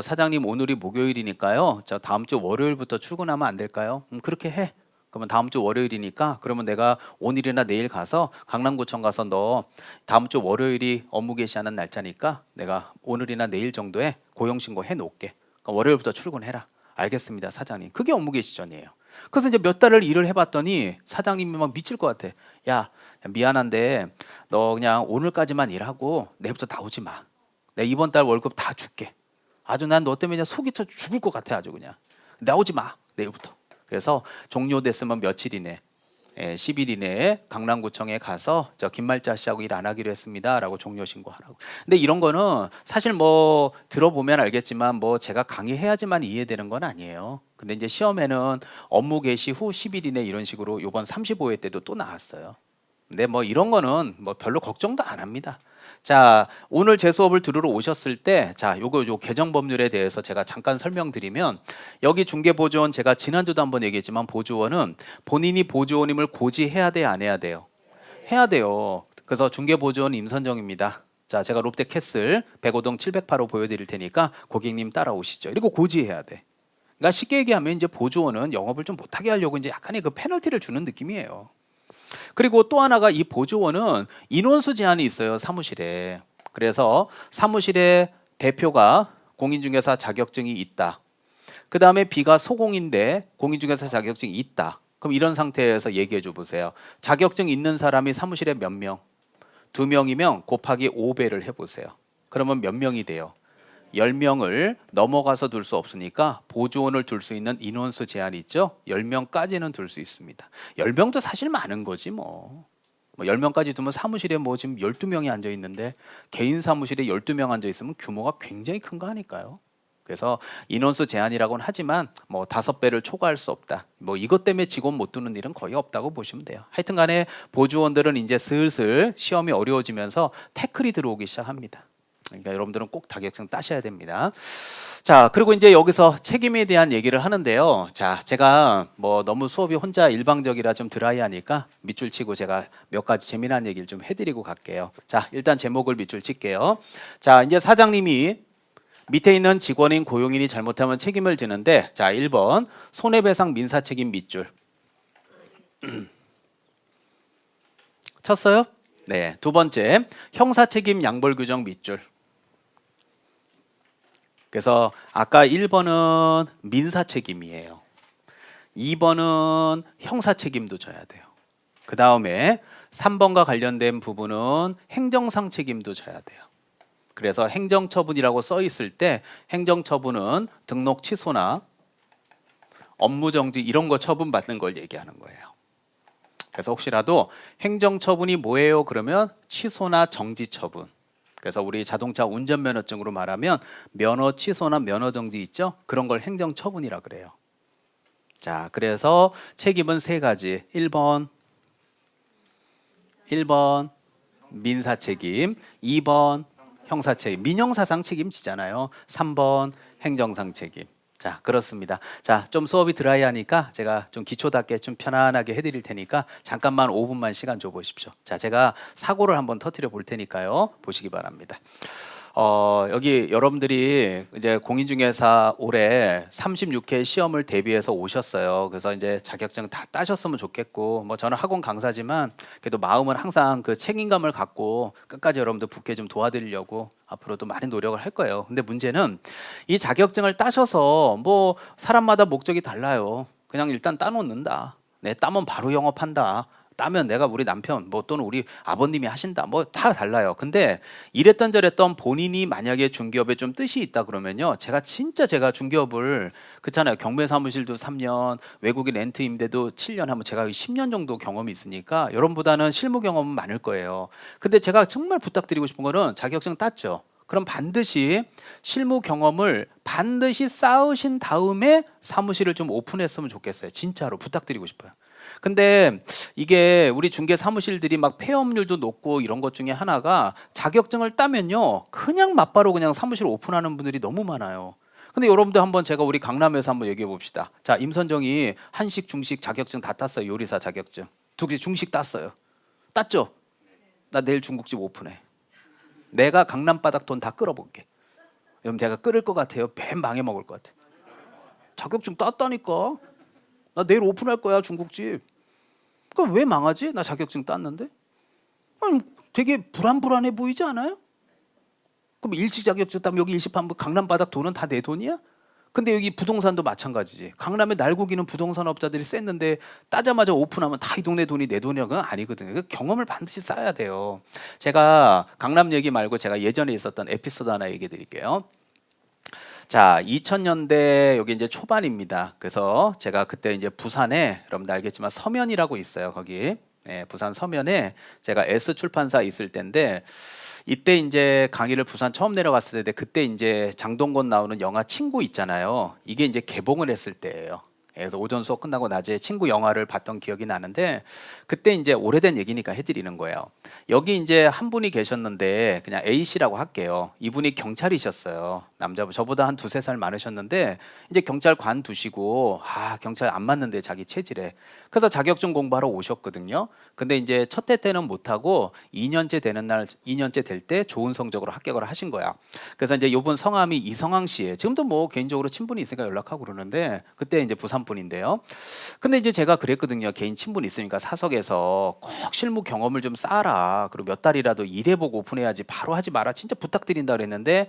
사장님 오늘이 목요일이니까요. 저 다음 주 월요일부터 출근하면 안 될까요? 그렇게 해. 그러면 다음 주 월요일이니까 그러면 내가 오늘이나 내일 가서 강남구청 가서 너 다음 주 월요일이 업무 개시하는 날짜니까 내가 오늘이나 내일 정도에 고용신고 해놓을게. 그러니까 월요일부터 출근해라. 알겠습니다, 사장님. 그게 업무 개시 전이에요. 그래서 이제 몇 달을 일을 해봤더니 사장님이 막 미칠 것 같아. 야, 미안한데 너 그냥 오늘까지만 일하고 내일부터 나오지 마. 내가 이번 달 월급 다 줄게. 아주 난 너 때문에 그냥 속이 쳐 죽을 것 같아. 아주 그냥 나오지 마, 내일부터. 그래서 종료됐으면 며칠 이내, 10일 이내에 강남구청에 가서 저 김말자 씨하고 일 안 하기로 했습니다라고 종료 신고하라고. 근데 이런 거는 사실 뭐 들어보면 알겠지만 뭐 제가 강의해야지만 이해되는 건 아니에요. 근데 이제 시험에는 업무 개시 후 10일 이내 이런 식으로 요번 35회 때도 또 나왔어요. 근데 뭐 이런 거는 뭐 별로 걱정도 안 합니다. 자, 오늘 제 수업을 들으러 오셨을 때, 자, 요 개정 법률에 대해서 제가 잠깐 설명드리면, 여기 중개보조원 제가 지난주도 한번 얘기했지만 보조원은 본인이 보조원임을 고지해야 돼요, 안 해야 돼요? 해야 돼요. 그래서 중개보조원 임선정입니다. 자, 제가 롯데캐슬 105동 708호 보여드릴 테니까 고객님 따라오시죠. 이거 고지해야 돼. 그러니까 쉽게 얘기하면 이제 보조원은 영업을 좀 못하게 하려고 이제 약간의 그 페널티를 주는 느낌이에요. 그리고 또 하나가 이 보조원은 인원수 제한이 있어요, 사무실에. 그래서 사무실에 대표가 공인중개사 자격증이 있다. 그 다음에 B가 소공인데 공인중개사 자격증이 있다. 그럼 이런 상태에서 얘기해 줘 보세요. 자격증 있는 사람이 사무실에 몇 명? 2명이면 곱하기 5배를 해보세요. 그러면 몇 명이 돼요? 10명을 넘어가서 둘 수 없으니까 보조원을 둘 수 있는 인원수 제한이 있죠. 10명까지는 둘 수 있습니다. 10명도 사실 많은 거지 뭐. 10명까지 두면 사무실에 뭐 지금 12명이 앉아 있는데 개인 사무실에 12명 앉아 있으면 규모가 굉장히 큰 거 아닐까요? 그래서 인원수 제한이라고는 하지만 뭐 5배를 초과할 수 없다. 뭐 이것 때문에 직원 못 두는 일은 거의 없다고 보시면 돼요. 하여튼 간에 보조원들은 이제 슬슬 시험이 어려워지면서 태클이 들어오기 시작합니다. 그러니까 여러분들은 꼭 자격증 따셔야 됩니다. 자, 그리고 이제 여기서 책임에 대한 얘기를 하는데요. 자, 제가 뭐 너무 수업이 혼자 일방적이라 좀 드라이하니까 밑줄 치고 제가 몇 가지 재미난 얘기를 좀 해드리고 갈게요. 자, 일단 제목을 밑줄 칠게요. 자, 이제 사장님이 밑에 있는 직원인 고용인이 잘못하면 책임을 지는데, 자 1번 손해배상 민사책임 밑줄 쳤어요? 네. 두 번째 형사책임 양벌규정 밑줄. 그래서 아까 1번은 민사책임이에요. 2번은 형사책임도 져야 돼요. 그 다음에 3번과 관련된 부분은 행정상 책임도 져야 돼요. 그래서 행정처분이라고 써 있을 때 행정처분은 등록 취소나 업무정지 이런 거 처분받는 걸 얘기하는 거예요. 그래서 혹시라도 행정처분이 뭐예요? 그러면 취소나 정지처분. 그래서 우리 자동차 운전면허증으로 말하면 면허 취소나 면허 정지 있죠? 그런 걸 행정처분이라 그래요. 자, 그래서 책임은 세 가지. 1번 민사책임, 2번 형사책임, 민형사상 책임지잖아요. 3번 행정상 책임. 자, 그렇습니다. 자, 좀 수업이 드라이하니까 제가 좀 기초답게 좀 편안하게 해드릴 테니까 잠깐만 5분만 시간 줘 보십시오. 자, 제가 사고를 한번 터뜨려 볼 테니까요. 보시기 바랍니다. 여기 여러분들이 이제 공인중개사 올해 36회 시험을 대비해서 오셨어요. 그래서 이제 자격증 다 따셨으면 좋겠고, 뭐 저는 학원 강사지만 그래도 마음은 항상 그 책임감을 갖고 끝까지 여러분들 붙게 좀 도와드리려고 앞으로도 많은 노력을 할 거예요. 근데 문제는 이 자격증을 따셔서 뭐 사람마다 목적이 달라요. 그냥 일단 따놓는다. 네, 따면 바로 영업한다. 따면 내가 우리 남편 뭐 또는 우리 아버님이 하신다 뭐 다 달라요. 근데 이랬던 저랬던 본인이 만약에 중개업에 좀 뜻이 있다 그러면요, 제가 중개업을 그렇잖아요. 경매 사무실도 3년, 외국인 렌트 임대도 7년 하면 제가 10년 정도 경험이 있으니까 여러분보다는 실무 경험은 많을 거예요. 근데 제가 정말 부탁드리고 싶은 거는 자격증 땄죠. 그럼 반드시 실무 경험을 반드시 쌓으신 다음에 사무실을 좀 오픈했으면 좋겠어요. 진짜로 부탁드리고 싶어요. 근데 이게 우리 중개 사무실들이 막 폐업률도 높고 이런 것 중에 하나가 자격증을 따면요 그냥 맞바로 그냥 사무실 오픈하는 분들이 너무 많아요. 근데 여러분들 한번 제가 우리 강남에서 한번 얘기해 봅시다. 자, 임선정이 한식 중식 자격증 다 땄어요. 요리사 자격증 두 개 중식 땄어요. 땄죠? 나 내일 중국집 오픈해. 내가 강남 바닥 돈 다 끌어볼게. 여러분 제가 끌을 것 같아요? 뱀 망해 먹을 것 같아. 자격증 땄다니까. 나 내일 오픈할 거야 중국집. 그럼 왜 망하지? 나 자격증 땄는데. 아니, 되게 불안해 보이지 않아요? 그럼 일시 자격증 따면 여기 일시판부 강남 바닥 돈은 다 내 돈이야? 근데 여기 부동산도 마찬가지지. 강남에 날고기는 부동산 업자들이 셌는데 따자마자 오픈하면 다 이 동네 돈이 내 돈이야. 그건 아니거든요. 그 경험을 반드시 쌓아야 돼요. 제가 강남 얘기 말고 제가 예전에 있었던 에피소드 하나 얘기해 드릴게요. 자, 2000년대 여기 이제 초반입니다. 그래서 제가 그때 이제 부산에 여러분들 알겠지만 서면이라고 있어요. 거기 네, 부산 서면에 제가 S 출판사 있을 때인데 이때 이제 강의를 부산 처음 내려갔을 때 그때 이제 장동건 나오는 영화 친구 있잖아요. 이게 이제 개봉을 했을 때예요. 그래서 오전 수업 끝나고 낮에 친구 영화를 봤던 기억이 나는데 그때 이제 오래된 얘기니까 해드리는 거예요. 여기 이제 한 분이 계셨는데 그냥 A 씨라고 할게요. 이분이 경찰이셨어요. 남자분 저보다 한 두세 살 많으셨는데 이제 경찰 관두시고 경찰 안 맞는데 자기 체질에 그래서 자격증 공부하러 오셨거든요. 근데 이제 첫 해 때는 못하고 2년째 되는 날 2년째 될 때 좋은 성적으로 합격을 하신 거야. 그래서 이제 이분 성함이 이성항 씨예요. 지금도 뭐 개인적으로 친분이 있으니까 연락하고 그러는데 그때 이제 부산 분인데요. 근데 이제 제가 그랬거든요. 개인 친분이 있으니까 사석에서 꼭 실무 경험을 좀 쌓아라. 그리고 몇 달이라도 일해보고 오픈해야지 바로 하지 마라. 진짜 부탁드린다 그랬는데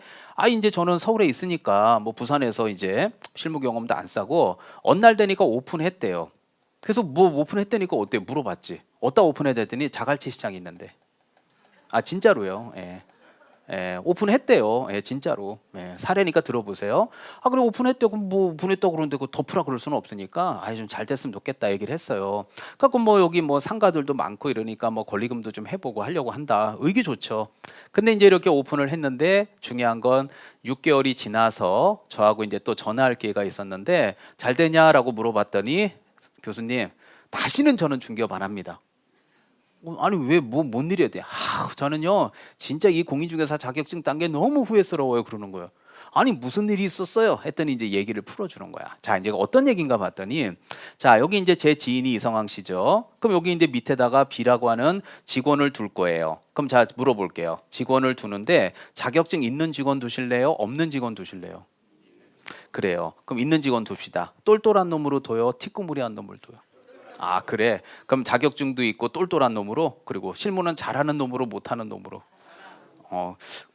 이제 저는 서울에 있으니까 뭐 부산에서 이제 실무 경험도 안 싸고 어느 날 되니까 오픈했대요. 그래서 뭐 오픈했다니까 어때 물어봤지. 어디다 오픈해야 됐더니 자갈치 시장이 있는데. 진짜로요. 예. 예, 오픈했대요. 예, 진짜로. 예, 사례니까 들어보세요. 그래 오픈했대. 그럼 뭐 오픈했다고 그러는데 그 덮으라 그럴 수는 없으니까 좀 잘 됐으면 좋겠다 얘기를 했어요. 그래서 뭐 여기 뭐 상가들도 많고 이러니까 뭐 권리금도 좀 해보고 하려고 한다. 의기 좋죠. 근데 이제 이렇게 오픈을 했는데 중요한 건 6개월이 지나서 저하고 이제 또 전화할 기회가 있었는데 잘 되냐라고 물어봤더니 교수님 다시는 저는 중개업 안 합니다. 아니 왜 뭔 일이야 돼? 저는요 진짜 이 공인중개사 자격증 딴 게 너무 후회스러워요 그러는 거예요. 아니 무슨 일이 있었어요? 했더니 이제 얘기를 풀어주는 거야. 자, 이제 어떤 얘기인가 봤더니, 자, 여기 이제 제 지인이 이성황 씨죠. 그럼 여기 이제 밑에다가 B라고 하는 직원을 둘 거예요. 그럼 자, 물어볼게요. 직원을 두는데 자격증 있는 직원 두실래요? 없는 직원 두실래요? 그래요. 그럼 있는 직원 둡시다. 똘똘한 놈으로 둬요? 티꾸무리한 놈을 둬요? 아, 그래. 그럼 자격증도 있고 똘똘한 놈으로, 그리고 실무는 잘하는 놈으로 못하는 놈으로.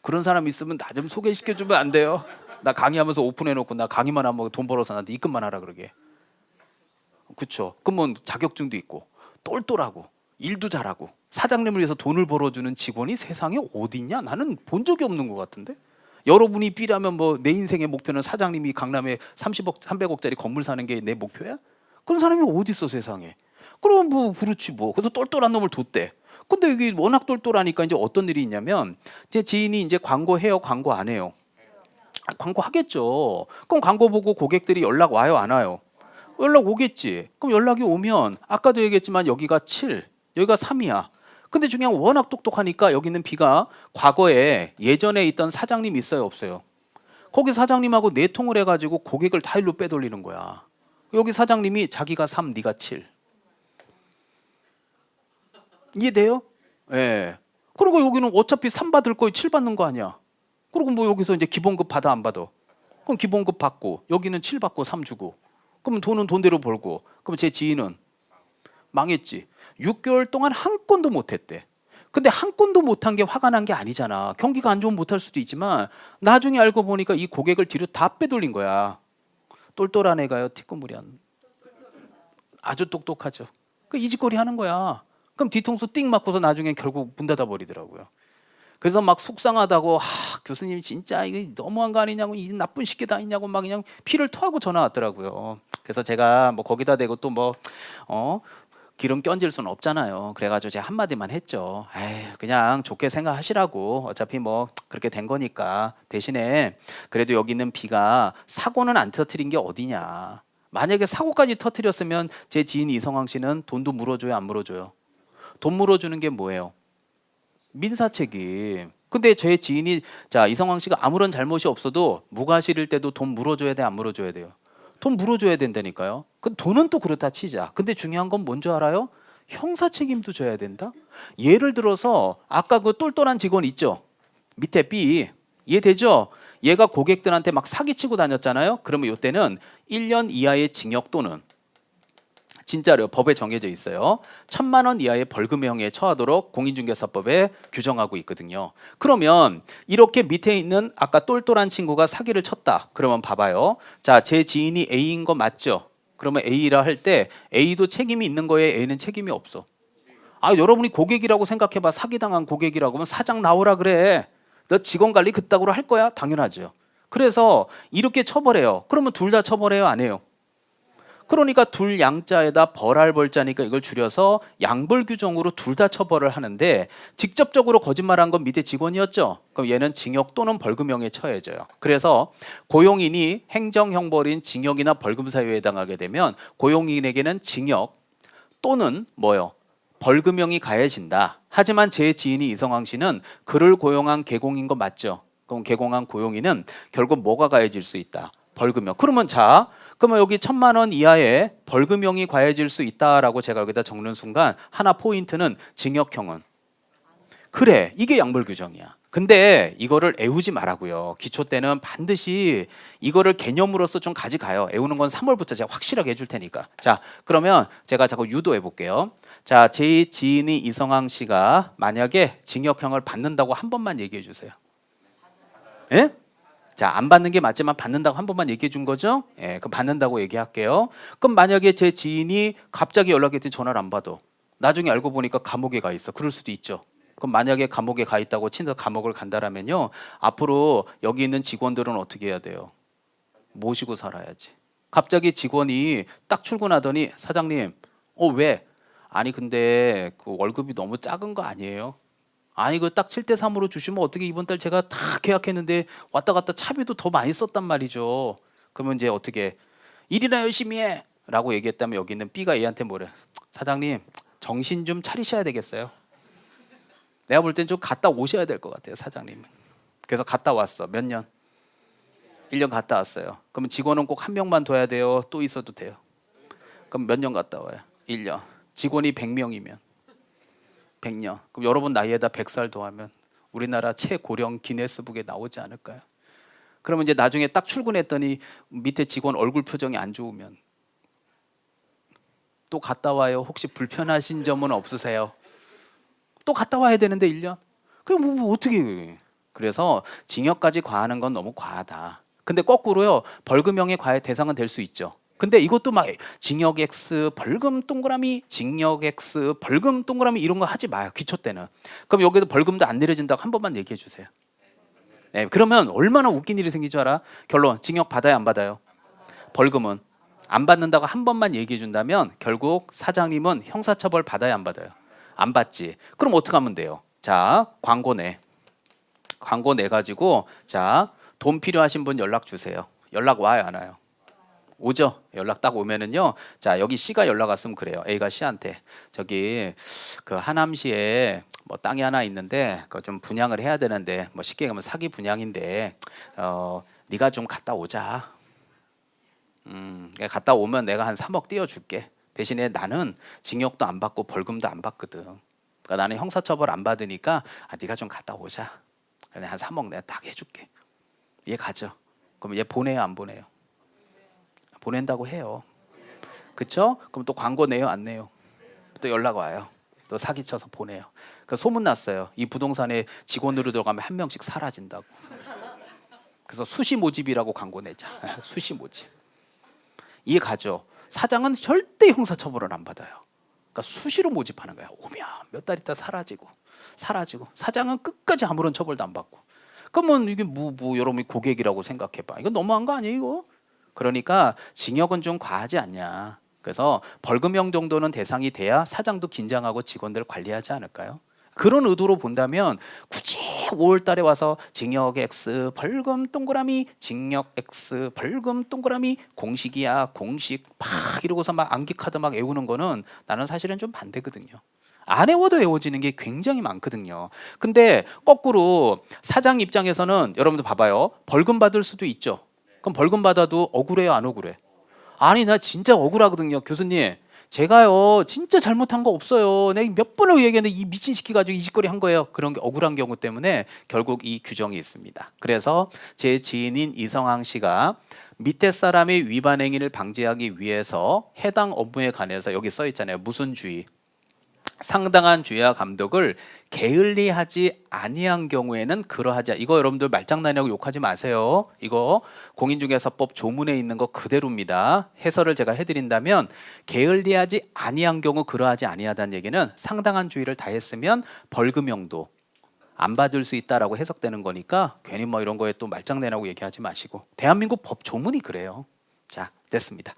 그런 사람 있으면 나 좀 소개시켜주면 안 돼요? 나 강의하면서 오픈해놓고 나 강의만 하면 돈 벌어서 나한테 입금만 하라 그러게. 그렇죠. 그러면 자격증도 있고 똘똘하고 일도 잘하고 사장님을 위해서 돈을 벌어주는 직원이 세상에 어디 있냐? 나는 본 적이 없는 것 같은데. 여러분이 B라면 뭐 내 인생의 목표는 사장님이 강남에 30억, 300억짜리 건물 사는 게 내 목표야? 그런 사람이 어디 있어 세상에? 그럼 뭐 그렇지 뭐. 그래서 똘똘한 놈을 뒀대. 근데 여기 워낙 똘똘하니까 이제 어떤 일이 있냐면 제 지인이 이제 광고 해요, 광고 안 해요? 광고 하겠죠. 그럼 광고 보고 고객들이 연락 와요, 안 와요? 연락 오겠지. 그럼 연락이 오면 아까도 얘기했지만 여기가 7, 여기가 3이야. 근데 중요한 건 워낙 똑똑하니까 여기 있는 B가 과거에 예전에 있던 사장님 있어요, 없어요? 거기 사장님하고 내통을 해가지고 고객을 다 일로 빼돌리는 거야. 여기 사장님이 자기가 3, 네가 7. 이해돼요? 예. 그리고 여기는 어차피 3 받을 거에 7 받는 거 아니야. 그리고 뭐 여기서 이제 기본급 받아 안 받아? 그럼 기본급 받고 여기는 7 받고 3 주고. 그럼 돈은 돈대로 벌고. 그럼 제 지인은 망했지. 6개월 동안 한 건도 못 했대. 근데 한 건도 못한 게 화가 난 게 아니잖아. 경기가 안 좋으면 못할 수도 있지만 나중에 알고 보니까 이 고객을 뒤로 다 빼돌린 거야. 똘똘한 애가요, 티끌무리한. 아주 똑똑하죠. 그 이짓거리 하는 거야. 그럼 뒤통수 띵 맞고서 나중에 결국 문 닫아 버리더라고요. 그래서 막 속상하다고, 교수님 진짜 이거 너무한 거 아니냐고, 이 나쁜 시계 다 있냐고 막 그냥 피를 토하고 전화 왔더라고요. 그래서 제가 뭐 거기다 대고 또 뭐 기름 껴얹을 수는 없잖아요. 그래가지고 제가 한마디만 했죠. 에이, 그냥 좋게 생각하시라고. 어차피 뭐 그렇게 된 거니까. 대신에 그래도 여기 있는 B가 사고는 안 터뜨린 게 어디냐. 만약에 사고까지 터뜨렸으면 제 지인 이성황 씨는 돈도 물어줘요, 안 물어줘요? 돈 물어주는 게 뭐예요? 민사책임. 근데 제 지인이, 자, 이성황 씨가 아무런 잘못이 없어도 무과실일 때도 돈 물어줘야 돼, 안 물어줘야 돼요? 돈 물어줘야 된다니까요. 그 돈은 또 그렇다 치자. 근데 중요한 건 뭔지 알아요? 형사 책임도 져야 된다. 예를 들어서 아까 그 똘똘한 직원 있죠? 밑에 B. 이해되죠? 얘가 고객들한테 막 사기치고 다녔잖아요. 그러면 이때는 1년 이하의 징역 또는, 진짜로 법에 정해져 있어요. 1,000만 원 이하의 벌금형에 처하도록 공인중개사법에 규정하고 있거든요. 그러면 이렇게 밑에 있는 아까 똘똘한 친구가 사기를 쳤다. 그러면 봐봐요. 자, 제 지인이 A인 거 맞죠? 그러면 A라 할 때 A도 책임이 있는 거예요? A는 책임이 없어? 여러분이 고객이라고 생각해봐. 사기당한 고객이라고 하면 사장 나오라 그래. 너 직원 관리 그따구로 할 거야? 당연하죠. 그래서 이렇게 처벌해요. 그러면 둘 다 처벌해요? 안 해요? 그러니까 둘 양자에다 벌할 벌자니까 이걸 줄여서 양벌 규정으로 둘 다 처벌을 하는데, 직접적으로 거짓말한 건 밑에 직원이었죠. 그럼 얘는 징역 또는 벌금형에 처해져요. 그래서 고용인이 행정형벌인 징역이나 벌금 사유에 해당하게 되면 고용인에게는 징역 또는 뭐요? 벌금형이 가해진다. 하지만 제 지인이 이성황 씨는 그를 고용한 계공인 거 맞죠? 그럼 계공한 고용인은 결국 뭐가 가해질 수 있다? 벌금형. 그러면 자, 그러면 여기 1,000만 원 이하의 벌금형이 가해질 수 있다라고 제가 여기다 적는 순간 하나 포인트는 징역형은. 그래, 이게 양벌 규정이야. 근데 이거를 애우지 말라고요. 기초 때는 반드시 이거를 개념으로서 좀 가져가요. 애우는 건 3월부터 제가 확실하게 해줄 테니까. 자, 그러면 제가 자꾸 유도해 볼게요. 자, 제 지인이 이성황 씨가 만약에 징역형을 받는다고 한 번만 얘기해 주세요. 예? 자, 안 받는 게 맞지만 받는다고 한 번만 얘기해 준 거죠? 예, 그럼 받는다고 얘기할게요. 그럼 만약에 제 지인이 갑자기 연락했더니 전화를 안 받아. 나중에 알고 보니까 감옥에 가 있어. 그럴 수도 있죠. 그럼 만약에 감옥에 가 있다고 친해서 감옥을 간다라면요, 앞으로 여기 있는 직원들은 어떻게 해야 돼요? 모시고 살아야지. 갑자기 직원이 딱 출근하더니 사장님, 왜? 아니 근데 그 월급이 너무 작은 거 아니에요? 아니 그 딱 7대3으로 주시면 어떻게 이번 달 제가 다 계약했는데 왔다 갔다 차비도 더 많이 썼단 말이죠. 그러면 이제 어떻게 일이나 열심히 해 라고 얘기했다면 여기 있는 B가 A한테 뭐래? 사장님 정신 좀 차리셔야 되겠어요. 내가 볼 땐 좀 갔다 오셔야 될 것 같아요, 사장님. 그래서 갔다 왔어. 몇 년? 1년 갔다 왔어요. 그러면 직원은 꼭 한 명만 둬야 돼요? 또 있어도 돼요? 그럼 몇 년 갔다 와요? 1년. 직원이 100명이면 100년. 그럼 여러분 나이에다 100살 더하면 우리나라 최고령 기네스북에 나오지 않을까요? 그러면 이제 나중에 딱 출근했더니 밑에 직원 얼굴 표정이 안 좋으면 또 갔다 와요? 혹시 불편하신 점은 없으세요? 또 갔다 와야 되는데 1년? 그럼 뭐 어떻게. 그래서 징역까지 과하는 건 너무 과하다. 근데 거꾸로요, 벌금형의 과의 대상은 될 수 있죠. 근데 이것도 막 징역 X 벌금 동그라미, 징역 X 벌금 동그라미 이런 거 하지 마요. 기초 때는. 그럼 여기도 벌금도 안 내려진다고 한 번만 얘기해 주세요. 네, 그러면 얼마나 웃긴 일이 생길 줄 알아? 결론, 징역 받아요 안 받아요? 벌금은 안 받는다고 한 번만 얘기해 준다면 결국 사장님은 형사처벌 받아야 안 받아요? 안 받지. 그럼 어떻게 하면 돼요? 자, 광고 내 가지고, 자, 돈 필요하신 분 연락 주세요. 연락 와요 안 와요? 오죠. 연락 딱 오면은요, 자, 여기 C가 연락 왔으면 그래요. A가 C한테, 저기 그 하남시에 뭐 땅이 하나 있는데 그거 좀 분양을 해야 되는데, 뭐 쉽게 얘기하면 사기 분양인데 네가 좀 갔다 오자. 갔다 오면 내가 한 3억 띄워줄게. 대신에 나는 징역도 안 받고 벌금도 안 받거든. 그러니까 나는 형사처벌 안 받으니까 네가 좀 갔다 오자. 한 3억 내가 딱 해줄게. 얘 가죠. 그럼 얘 보내요 안 보내요? 보낸다고 해요. 그쵸? 그럼 또 광고 내요 안 내요? 또 연락 와요. 또 사기쳐서 보내요. 그 소문 났어요. 이 부동산에 직원으로 들어가면 한 명씩 사라진다고. 그래서 수시 모집이라고 광고 내자. 수시 모집. 이해 가죠? 사장은 절대 형사처벌을 안 받아요. 그러니까 수시로 모집하는 거야. 오면 몇 달 있다 사라지고. 사장은 끝까지 아무런 처벌도 안 받고. 그러면 이게 뭐 여러분이 고객이라고 생각해봐. 이거 너무한 거 아니에요 이거? 그러니까 징역은 좀 과하지 않냐. 그래서 벌금형 정도는 대상이 돼야 사장도 긴장하고 직원들 관리하지 않을까요? 그런 의도로 본다면 굳이 5월 달에 와서 징역 X 벌금 동그라미, 징역 X 벌금 동그라미, 공식이야 공식 막 이러고서 막 암기카드 막 외우는 거는 나는 사실은 좀 반대거든요. 안 외워도 외워지는 게 굉장히 많거든요. 근데 거꾸로 사장 입장에서는 여러분들 봐봐요. 벌금 받을 수도 있죠. 그럼 벌금 받아도 억울해요 안 억울해? 아니 나 진짜 억울하거든요. 교수님, 제가요 진짜 잘못한 거 없어요. 내가 몇 번을 얘기했는데 이 미친 시키 가지고 이 짓거리 한 거예요. 그런 게 억울한 경우 때문에 결국 이 규정이 있습니다. 그래서 제 지인인 이성항 씨가 밑에 사람의 위반 행위를 방지하기 위해서 해당 업무에 관해서 여기 써 있잖아요. 무슨 주의? 상당한 주의와 감독을 게을리하지 아니한 경우에는 그러하지. 이거 여러분들 말장난이라고 욕하지 마세요. 이거 공인중개사법 조문에 있는 거 그대로입니다. 해설을 제가 해드린다면 게을리하지 아니한 경우 그러하지 아니하다는 얘기는 상당한 주의를 다했으면 벌금형도 안 받을 수 있다라고 해석되는 거니까 괜히 뭐 이런 거에 또 말장난이라고 얘기하지 마시고, 대한민국 법 조문이 그래요. 자, 됐습니다.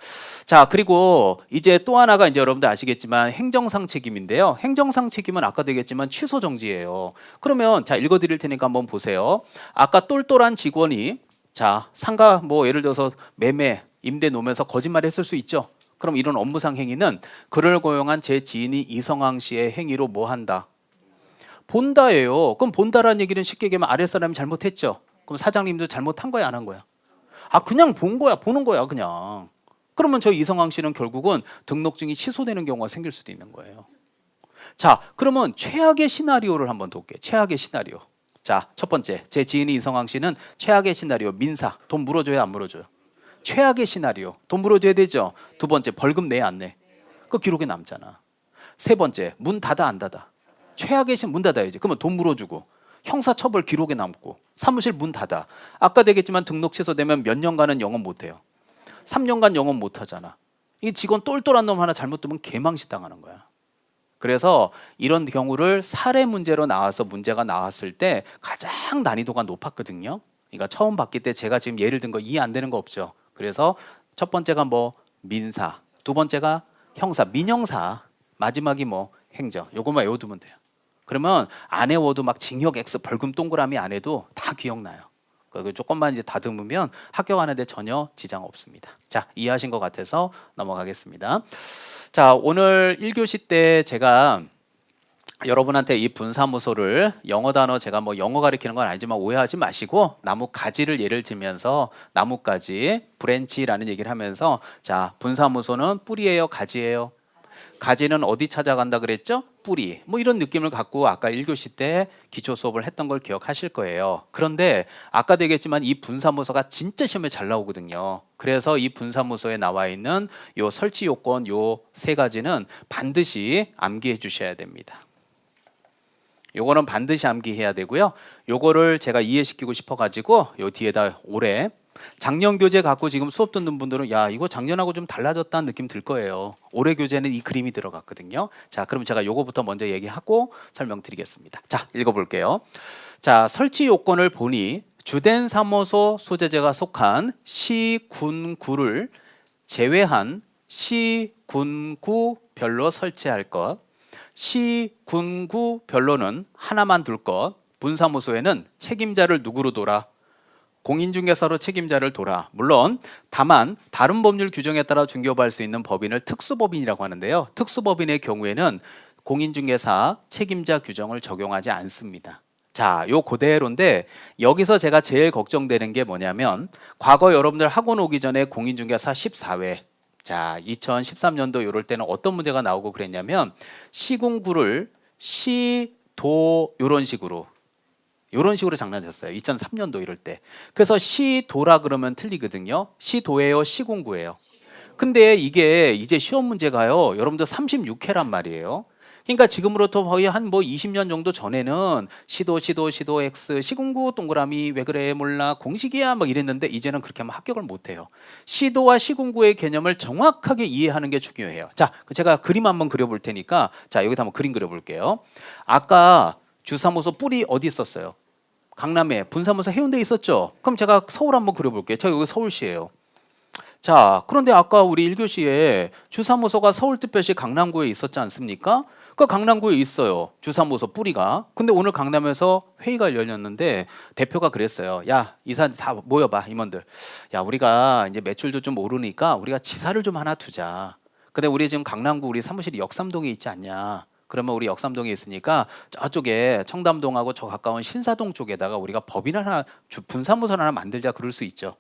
자, 그리고 이제 또 하나가 이제 여러분들 아시겠지만 행정상 책임인데요. 행정상 책임은 아까 되겠지만 취소 정지예요. 그러면 자, 읽어드릴 테니까 한번 보세요. 아까 똘똘한 직원이 자, 상가 뭐 예를 들어서 매매, 임대 놓으면서 거짓말했을 수 있죠. 그럼 이런 업무상 행위는 그를 고용한 제 지인이 이성항 씨의 행위로 뭐 한다? 본다예요. 그럼 본다라는 얘기는 쉽게 얘기하면 아랫사람이 잘못했죠. 그럼 사장님도 잘못한 거야 안 한 거야? 그냥 본 거야, 보는 거야 그냥. 그러면 저 이성항 씨는 결국은 등록증이 취소되는 경우가 생길 수도 있는 거예요. 자, 그러면 최악의 시나리오를 한번 볼게요. 최악의 시나리오. 자, 첫 번째, 제 지인이 이성항 씨는 최악의 시나리오 민사, 돈 물어줘요 안 물어줘요? 최악의 시나리오, 돈 물어줘야 되죠. 두 번째, 벌금 내 안 내? 그 기록에 남잖아. 세 번째, 문 닫아 안 닫아? 최악의 시 문 닫아야지. 그러면 돈 물어주고 형사처벌 기록에 남고 사무실 문 닫아. 아까 되겠지만 등록 취소되면 몇 년간은 영업 못해요. 3년간 영업 못하잖아. 이 직원 똘똘한 놈 하나 잘못 두면 개망신 당하는 거야. 그래서 이런 경우를 사례 문제로 나와서 문제가 나왔을 때 가장 난이도가 높았거든요. 그러니까 처음 봤기 때 제가 지금 예를 든 거 이해 안 되는 거 없죠. 그래서 첫 번째가 뭐 민사, 두 번째가 형사, 민형사, 마지막이 뭐 행정. 요것만 외워두면 돼요. 그러면 안 외워도 막 징역 X 벌금 동그라미 안 해도 다 기억나요. 조금만 이제 다듬으면 합격하는데 전혀 지장 없습니다. 자, 이해하신 것 같아서 넘어가겠습니다. 자, 오늘 1교시 때 제가 여러분한테 이 분사무소를 영어 단어 제가 뭐 영어 가리키는 건 아니지만 오해하지 마시고 나무 가지를 예를 들면서 나뭇가지 브랜치라는 얘기를 하면서 자 분사무소는 뿌리예요 가지예요? 가지는 어디 찾아간다 그랬죠? 뿌리. 뭐 이런 느낌을 갖고 아까 1교시 때 기초 수업을 했던 걸 기억하실 거예요. 그런데 아까도 얘기했지만 이 분사무소가 진짜 시험에 잘 나오거든요. 그래서 이 분사무소에 나와 있는 요 설치 요건 요 세 가지는 반드시 암기해 주셔야 됩니다. 요거는 반드시 암기해야 되고요. 요거를 제가 이해시키고 싶어가지고 요 뒤에다 올해 작년 교재 갖고 지금 수업 듣는 분들은 야 이거 작년하고 좀 달라졌다는 느낌 들 거예요. 올해 교재는 이 그림이 들어갔거든요. 자 그럼 제가 요거부터 먼저 얘기하고 설명드리겠습니다. 자 읽어볼게요. 자 설치 요건을 보니 주된 사무소 소재지가 속한 시, 군, 구를 제외한 시, 군, 구별로 설치할 것. 시, 군, 구별로는 하나만 둘 것. 분사무소에는 책임자를 누구로 둬라? 공인중개사로 책임자를 둬라. 물론 다만 다른 법률 규정에 따라 중개업할 수 있는 법인을 특수법인이라고 하는데요. 특수법인의 경우에는 공인중개사 책임자 규정을 적용하지 않습니다. 자, 요 그대로인데 여기서 제가 제일 걱정되는 게 뭐냐면 과거 여러분들 학원 오기 전에 공인중개사 14회 자 2013년도 이럴 때는 어떤 문제가 나오고 그랬냐면 시군구를 시도 이런 식으로 장난쳤어요. 2003년도 이럴 때. 그래서 시도라 그러면 틀리거든요. 시도예요, 시군구예요. 근데 이게 이제 시험 문제가요. 여러분들 36회란 말이에요. 그러니까 지금으로부터 거의 한 뭐 20년 정도 전에는 시도 X 시군구 동그라미 왜 그래 몰라 공식이야 막 이랬는데 이제는 그렇게 하면 합격을 못 해요. 시도와 시군구의 개념을 정확하게 이해하는 게 중요해요. 자, 제가 그림 한번 그려 볼 테니까 자, 여기다 한번 그림 그려 볼게요. 아까 주사무소 뿔이 어디 있었어요? 강남에 분사무소 해운대에 있었죠. 그럼 제가 서울 한번 그려볼게요. 저 여기 서울시예요. 자, 그런데 아까 우리 1교시에 주사무소가 서울특별시 강남구에 있었지 않습니까? 그 강남구에 있어요. 주사무소 뿌리가. 근데 오늘 강남에서 회의가 열렸는데 대표가 그랬어요. 야, 이사들 다 모여봐, 임원들. 야, 우리가 이제 매출도 좀 오르니까 우리가 지사를 좀 하나 두자. 근데 우리 지금 강남구 우리 사무실이 역삼동에 있지 않냐? 그러면 우리 역삼동에 있으니까 저쪽에 청담동하고 저 가까운 신사동 쪽에다가 우리가 법인 하나 분사무소 하나 만들자 그럴 수 있죠.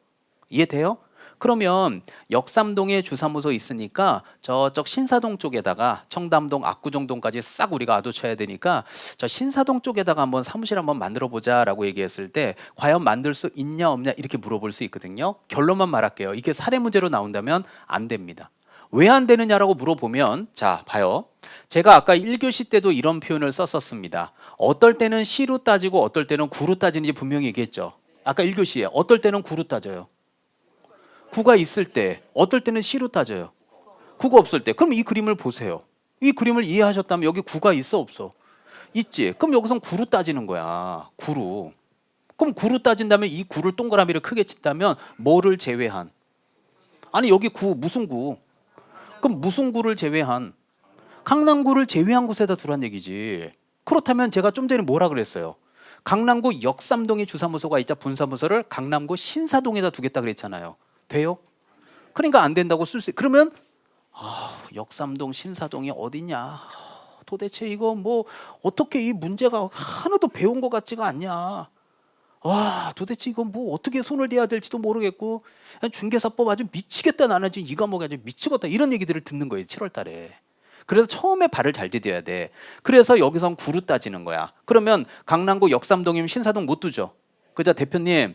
이해돼요? 그러면 역삼동에 주사무소 있으니까 저쪽 신사동 쪽에다가 청담동, 압구정동까지 싹 우리가 아도쳐야 되니까 저 신사동 쪽에다가 한번 사무실 한번 만들어 보자라고 얘기했을 때 과연 만들 수 있냐 없냐 이렇게 물어볼 수 있거든요. 결론만 말할게요. 이게 사례 문제로 나온다면 안 됩니다. 왜 안 되느냐라고 물어보면 자 봐요. 제가 아까 1교시 때도 이런 표현을 썼었습니다. 어떨 때는 시로 따지고 어떨 때는 구로 따지는지 분명히 얘기했죠. 아까 1교시에 어떨 때는 구로 따져요. 구가 있을 때 어떨 때는 시로 따져요. 구가 없을 때. 그럼 이 그림을 보세요. 이 그림을 이해하셨다면 여기 구가 있어 없어? 있지. 그럼 여기선 구로 따지는 거야. 구로. 그럼 구로 따진다면 이 구를 동그라미를 크게 친다면 뭐를 제외한? 아니 여기 구 무슨 구? 그럼 무슨 구를 제외한? 강남구를 제외한 곳에다 두란 얘기지. 그렇다면 제가 좀 전에 뭐라 그랬어요? 강남구 역삼동에 주사무소가 있자 분사무소를 강남구 신사동에다 두겠다 그랬잖아요. 돼요? 그러니까 안 된다고 쓸 수. 그러면 역삼동 신사동이 어디냐? 도대체 이거 뭐 어떻게 이 문제가 하나도 배운 것 같지가 않냐? 와 도대체 이거 뭐 어떻게 손을 대야 될지도 모르겠고 중개사법 아주 미치겠다 나는 지금 이 과목에 아주 미치겠다 이런 얘기들을 듣는 거예요 7월 달에. 그래서 처음에 발을 잘 디뎌야 돼. 그래서 여기선 구로 따지는 거야. 그러면 강남구 역삼동이면 신사동 못 두죠. 그자 대표님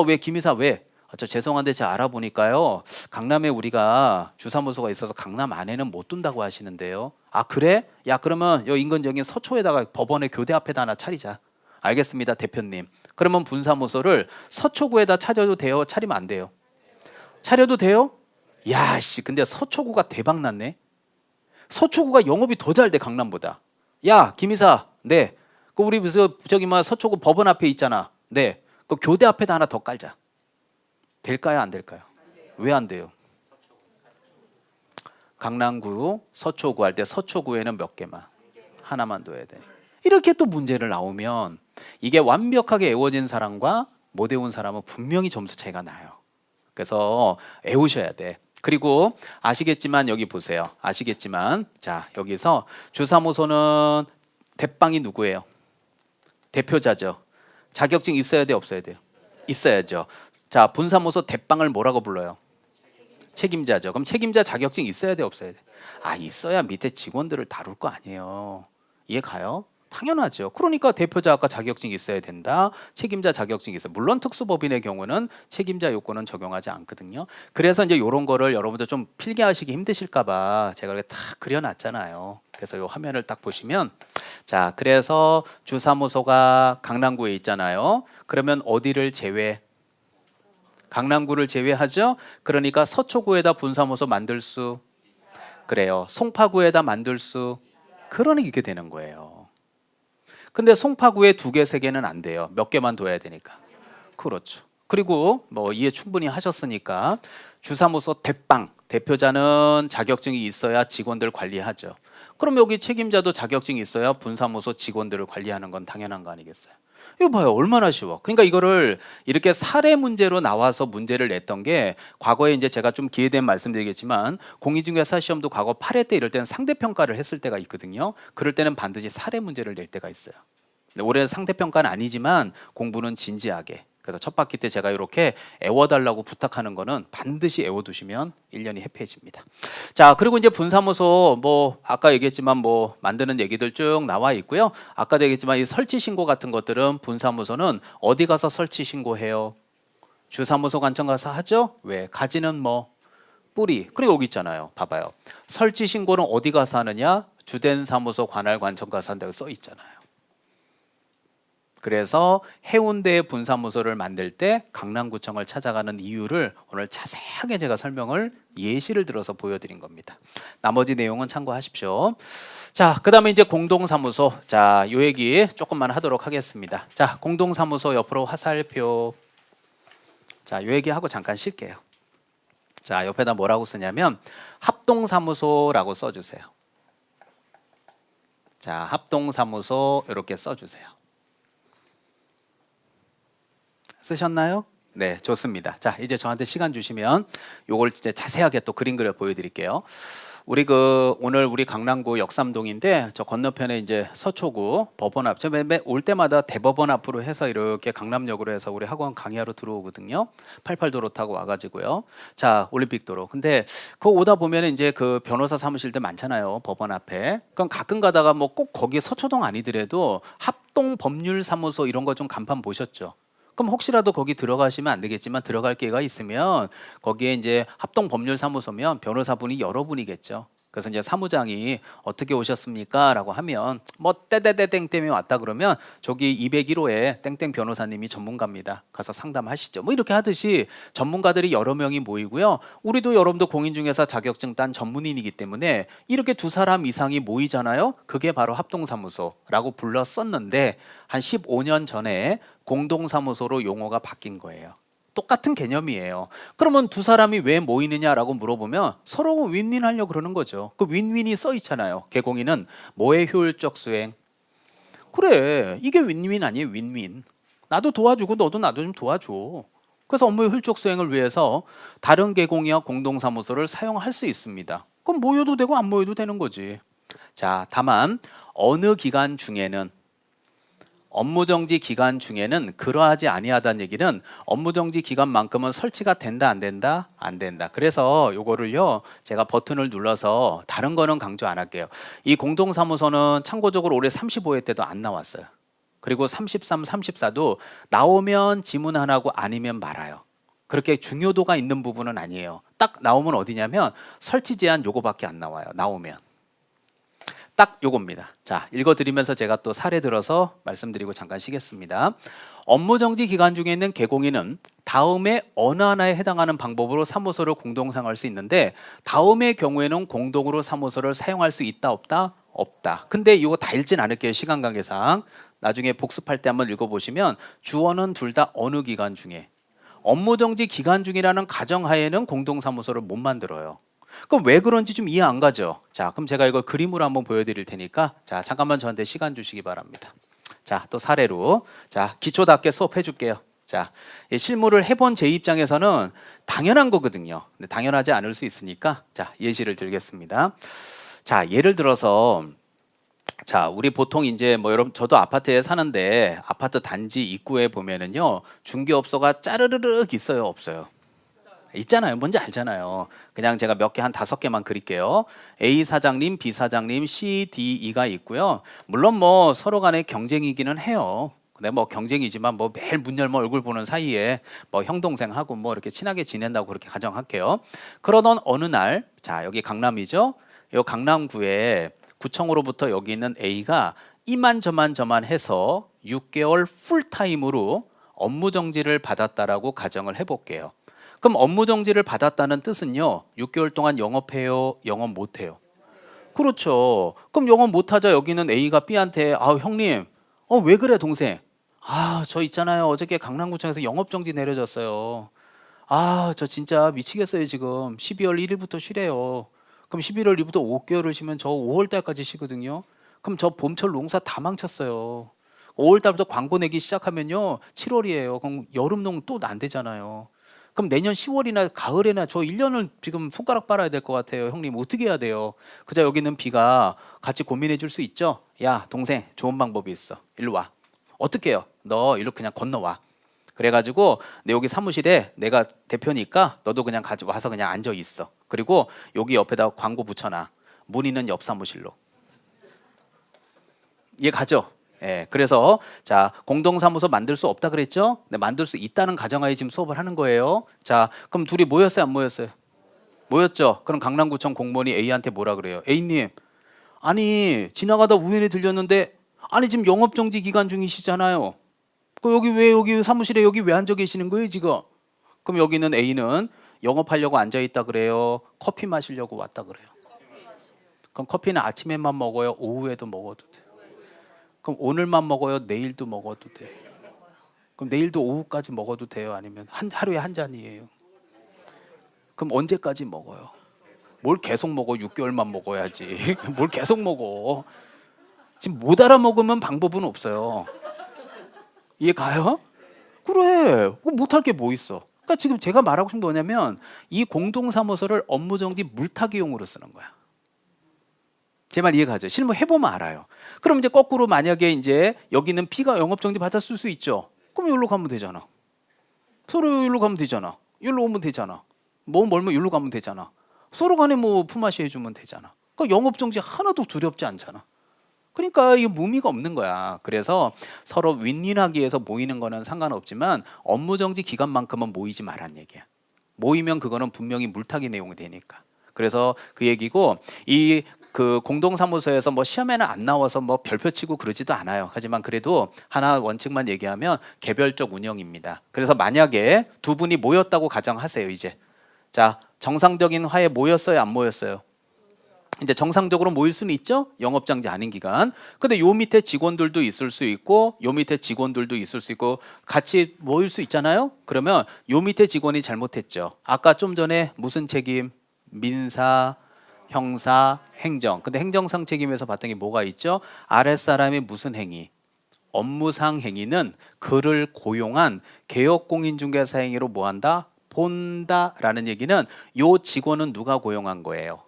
왜 김이사 왜? 저 죄송한데 제가 알아보니까요 강남에 우리가 주사무소가 있어서 강남 안에는 못 둔다고 하시는데요. 아 그래? 야 그러면 여 인근적인 서초에다가 법원의 교대 앞에다 하나 차리자. 알겠습니다 대표님. 그러면 분사무소를 서초구에다 차려도 돼요? 차리면 안 돼요? 차려도 돼요? 야씨 근데 서초구가 대박 났네. 서초구가 영업이 더 잘 돼 강남보다. 야 김이사 네 그 우리 무슨 저기 막 서초구 법원 앞에 있잖아. 네 그 교대 앞에다 하나 더 깔자. 될까요 안 될까요? 왜 안 돼요? 강남구 서초구 할 때 서초구에는 몇 개만 하나만 둬야 돼. 이렇게 또 문제를 나오면 이게 완벽하게 애워진 사람과 못 애운 사람은 분명히 점수 차이가 나요. 그래서 애우셔야 돼. 그리고 아시겠지만 여기 보세요. 아시겠지만 자 여기서 주사무소는 대빵이 누구예요? 대표자죠. 자격증 있어야 돼, 없어야 돼요? 있어야죠. 자, 분사무소 대빵을 뭐라고 불러요? 책임자죠. 그럼 책임자 자격증 있어야 돼, 없어야 돼? 아, 있어야 밑에 직원들을 다룰 거 아니에요. 이해 가요? 당연하죠. 그러니까 대표자 아까 자격증이 있어야 된다. 책임자 자격증이 있어. 물론 특수법인의 경우는 책임자 요건은 적용하지 않거든요. 그래서 이제 이런 거를 여러분들 좀 필기하시기 힘드실까봐 제가 이렇게 딱 그려놨잖아요. 그래서 이 화면을 딱 보시면, 자, 그래서 주사무소가 강남구에 있잖아요. 그러면 어디를 제외? 강남구를 제외하죠. 그러니까 서초구에다 분사무소 만들 수, 그래요. 송파구에다 만들 수, 그러니 이렇게 되는 거예요. 근데 송파구에 2개, 3개는 안 돼요. 몇 개만 둬야 되니까. 그렇죠. 그리고 뭐 이해 충분히 하셨으니까 주사무소 대빵, 대표자는 자격증이 있어야 직원들 관리하죠. 그럼 여기 책임자도 자격증이 있어야 분사무소 직원들을 관리하는 건 당연한 거 아니겠어요? 이거 봐요. 얼마나 쉬워. 그러니까 이거를 이렇게 사례 문제로 나와서 문제를 냈던 게, 과거에 이제 제가 좀 기회되면 말씀드리겠지만 공인중개사 시험도 과거 8회 때 이럴 때는 상대평가를 했을 때가 있거든요. 그럴 때는 반드시 사례 문제를 낼 때가 있어요. 올해 상대평가는 아니지만 공부는 진지하게. 그래서 첫 바퀴 때 제가 이렇게 애워달라고 부탁하는 거는 반드시 애워두시면 1년이 해피해집니다. 자, 그리고 이제 분사무소 뭐 아까 얘기했지만 뭐 만드는 얘기들 쭉 나와 있고요. 아까도 얘기했지만 이 설치 신고 같은 것들은 분사무소는 어디 가서 설치 신고해요? 주사무소 관청 가서 하죠? 왜? 가지는 뭐 뿌리. 그리고 여기 있잖아요. 봐봐요. 설치 신고는 어디 가서 하느냐? 주된 사무소 관할 관청 가서 한다고 써 있잖아요. 그래서 해운대 분사무소를 만들 때 강남구청을 찾아가는 이유를 오늘 자세하게 제가 설명을 예시를 들어서 보여드린 겁니다. 나머지 내용은 참고하십시오. 자, 그 다음에 이제 공동사무소. 자, 요 얘기 조금만 하도록 하겠습니다. 자, 공동사무소 옆으로 화살표. 자, 요 얘기하고 잠깐 쉴게요. 자, 옆에다 뭐라고 쓰냐면 합동사무소라고 써주세요. 자, 합동사무소 이렇게 써주세요. 쓰셨나요? 네, 좋습니다. 자, 이제 저한테 시간 주시면 요걸 이제 자세하게 또 그림 그려 보여드릴게요. 우리 오늘 우리 강남구 역삼동인데 저 건너편에 이제 서초구 법원 앞, 저 올 때마다 대법원 앞으로 해서 이렇게 강남역으로 해서 우리 학원 강의하러 들어오거든요. 88도로 타고 와가지고요. 자, 올림픽도로. 근데 그 오다 보면 이제 그 변호사 사무실들 많잖아요. 법원 앞에. 그럼 가끔 가다가 뭐 꼭 거기 서초동 아니더라도 합동법률사무소 이런 거 좀 간판 보셨죠? 그럼 혹시라도 거기 들어가시면 안 되겠지만 들어갈 기회가 있으면 거기에 이제 합동법률사무소면 변호사분이 여러분이겠죠. 그래서 이제 사무장이 어떻게 오셨습니까? 라고 하면 뭐 떼떼떼땡 때문에 왔다 그러면 저기 201호에 땡땡 변호사님이 전문가입니다. 가서 상담하시죠. 뭐 이렇게 하듯이 전문가들이 여러 명이 모이고요. 우리도 여러분도 공인중개사 자격증 딴 전문인이기 때문에 이렇게 2사람 이상이 모이잖아요. 그게 바로 합동사무소라고 불렀었는데 한 15년 전에 공동사무소로 용어가 바뀐 거예요. 똑같은 개념이에요. 그러면 2사람이 왜 모이느냐라고 물어보면 서로 윈윈 하려고 그러는 거죠. 그 윈윈이 써 있잖아요. 개공인은 뭐의 효율적 수행? 그래, 이게 윈윈 아니에요? 윈윈. 나도 도와주고 너도 나도 좀 도와줘. 그래서 업무의 효율적 수행을 위해서 다른 개공이와 공동사무소를 사용할 수 있습니다. 그럼 모여도 되고 안 모여도 되는 거지. 자, 다만 어느 기간 중에는, 업무정지 기간 중에는 그러하지 아니하다는 얘기는 업무정지 기간만큼은 설치가 된다 안 된다? 안 된다. 그래서 요거를요 제가 버튼을 눌러서 다른 거는 강조 안 할게요. 이 공동사무소는 참고적으로 올해 35회 때도 안 나왔어요. 그리고 33, 34도 나오면 지문 하나고 아니면 말아요. 그렇게 중요도가 있는 부분은 아니에요. 딱 나오면 어디냐면 설치 제한 요거밖에 안 나와요. 나오면 딱 요겁니다. 자, 읽어드리면서 제가 또 사례 들어서 말씀드리고 잠깐 쉬겠습니다. 업무정지 기간 중에 있는 개공인은 다음에 어느 하나에 해당하는 방법으로 사무소를 공동 사용할 수 있는데 다음의 경우에는 공동으로 사무소를 사용할 수 있다 없다? 없다. 근데 이거 다 읽진 않을게요. 시간 관계상. 나중에 복습할 때 한번 읽어보시면 주어는 둘 다 어느 기간 중에, 업무정지 기간 중이라는 가정하에는 공동사무소를 못 만들어요. 그럼 왜 그런지 좀 이해 안 가죠? 자, 그럼 제가 이걸 그림으로 한번 보여드릴 테니까 자, 잠깐만 저한테 시간 주시기 바랍니다. 자, 또 사례로 자, 기초답게 수업해 줄게요. 자, 실무를 해본 제 입장에서는 당연한 거거든요. 근데 당연하지 않을 수 있으니까 자, 예시를 들겠습니다. 자, 예를 들어서 자, 우리 보통 이제 뭐 여러분 저도 아파트에 사는데 아파트 단지 입구에 보면은요 중개업소가 짜르르륵 있어요, 없어요? 있잖아요. 뭔지 알잖아요. 그냥 제가 몇 개 한 5개만 그릴게요. A 사장님, B 사장님, C, D, E가 있고요. 물론 뭐 서로 간에 경쟁이기는 해요. 근데 뭐 경쟁이지만 뭐 매일 문 열면 얼굴 보는 사이에 뭐 형 동생하고 뭐 이렇게 친하게 지낸다고 그렇게 가정할게요. 그러던 어느 날, 자 여기 강남이죠. 요 강남구에 구청으로부터 여기 있는 A가 이만저만 해서 6개월 풀타임으로 업무 정지를 받았다라고 가정을 해볼게요. 그럼 업무 정지를 받았다는 뜻은요 6개월 동안 영업해요, 영업 못해요? 그렇죠. 그럼 영업 못하자 여기는 A가 B한테 아 형님 왜 그래 동생? 아 저 있잖아요 어저께 강남구청에서 영업 정지 내려졌어요. 아 저 진짜 미치겠어요 지금 12월 1일부터 쉬래요. 그럼 11월 1일부터 5개월을 쉬면 저 5월 달까지 쉬거든요. 그럼 저 봄철 농사 다 망쳤어요. 5월 달부터 광고 내기 시작하면요 7월이에요. 그럼 여름 농 또 안 되잖아요. 그럼 내년 10월이나 가을에나 저 1년을 지금 손가락 빨아야 될 것 같아요. 형님 어떻게 해야 돼요? 그자 여기는 B가 같이 고민해 줄 수 있죠. 야 동생 좋은 방법이 있어. 일로 와. 어떻게 해요? 너 일로 그냥 건너와. 그래가지고 내 여기 사무실에 내가 대표니까 너도 그냥 와서 그냥 앉아 있어. 그리고 여기 옆에다 광고 붙여놔. 문의는 옆 사무실로. 이해 가죠? 예, 그래서 자 공동사무소 만들 수 없다 그랬죠? 네, 만들 수 있다는 가정하에 지금 수업을 하는 거예요. 자, 그럼 둘이 모였어요, 안 모였어요? 모였죠. 그럼 강남구청 공무원이 A한테 뭐라 그래요? A님, 아니 지나가다 우연히 들렸는데 아니 지금 영업정지 기간 중이시잖아요. 그 여기 왜 여기 사무실에 여기 왜 앉아 계시는 거예요 지금? 그럼 여기는 A는 영업하려고 앉아 있다 그래요. 커피 마시려고 왔다 그래요. 그럼 커피는 아침에만 먹어요? 오후에도 먹어도 돼요? 그럼 오늘만 먹어요? 내일도 먹어도 돼요? 그럼 내일도 오후까지 먹어도 돼요? 아니면 하루에 한 잔이에요? 그럼 언제까지 먹어요? 뭘 계속 먹어? 6개월만 먹어야지. 뭘 계속 먹어? 지금 못 알아먹으면 방법은 없어요. 이해 가요? 그래. 못할 게 뭐 있어? 그러니까 지금 제가 말하고 싶은 게 뭐냐면 이 공동사무소를 업무정지 물타기용으로 쓰는 거야. 제 말 이해가죠? 실무 해보면 알아요. 그럼 이제 거꾸로 만약에 이제 여기는 B가 영업정지 받았을 수 있죠. 그럼 여기로 가면 되잖아. 서로 여기로 가면 되잖아. 여기로 오면 되잖아. 뭐 멀면 여기로 가면 되잖아. 서로 간에 뭐 품앗이 해주면 되잖아. 그러니까 영업정지 하나도 두렵지 않잖아. 그러니까 이게 무의미가 없는 거야. 그래서 서로 윈윈하기 위해서 모이는 거는 상관없지만 업무정지 기간만큼은 모이지 말란 얘기야. 모이면 그거는 분명히 물타기 내용이 되니까. 그래서 그 얘기고 이 그 공동사무소에서 뭐 시험에는 안 나와서 뭐 별표 치고 그러지도 않아요. 하지만 그래도 하나 원칙만 얘기하면 개별적 운영입니다. 그래서 만약에 두 분이 모였다고 가정하세요. 이제 자 정상적인 화에 모였어요, 안 모였어요? 이제 정상적으로 모일 수는 있죠. 영업정지 아닌 기간. 근데 요 밑에 직원들도 있을 수 있고 요 밑에 직원들도 있을 수 있고 같이 모일 수 있잖아요. 그러면 요 밑에 직원이 잘못했죠. 아까 좀 전에 무슨 책임? 민사, 형사, 행정. 근데 행정상 책임에서 봤던 게 뭐가 있죠? 아랫사람이 무슨 행위? 업무상 행위는 그를 고용한 개업공인중개사 행위로 뭐한다? 본다라는 얘기는 요 직원은 누가 고용한 거예요?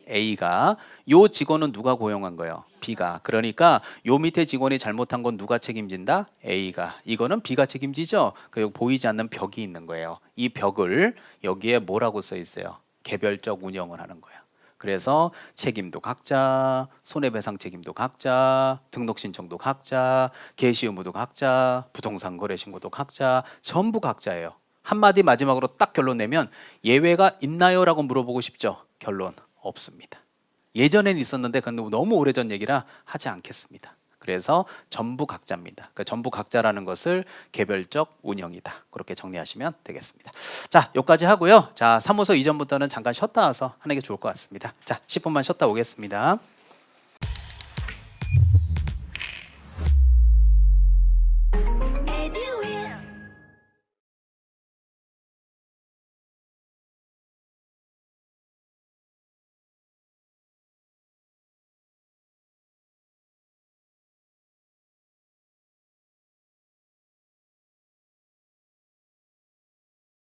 A가. 요 직원은 누가 고용한 거예요? B가. 그러니까 요 밑에 직원이 잘못한 건 누가 책임진다? A가. 이거는 B가 책임지죠. 그리고 보이지 않는 벽이 있는 거예요. 이 벽을 여기에 뭐라고 써 있어요? 개별적 운영을 하는 거야. 그래서 책임도 각자, 손해배상 책임도 각자, 등록신청도 각자, 개시 의무도 각자, 부동산 거래 신고도 각자, 전부 각자예요. 한마디 마지막으로 딱 결론 내면 예외가 있나요? 라고 물어보고 싶죠. 결론 없습니다. 예전엔 있었는데 그건 너무 오래전 얘기라 하지 않겠습니다. 그래서 전부 각자입니다. 그러니까 전부 각자라는 것을 개별적 운영이다. 그렇게 정리하시면 되겠습니다. 자, 여기까지 하고요. 자, 사무소 이전부터는 잠깐 쉬었다 와서 하는 게 좋을 것 같습니다. 자, 10분만 쉬었다 오겠습니다.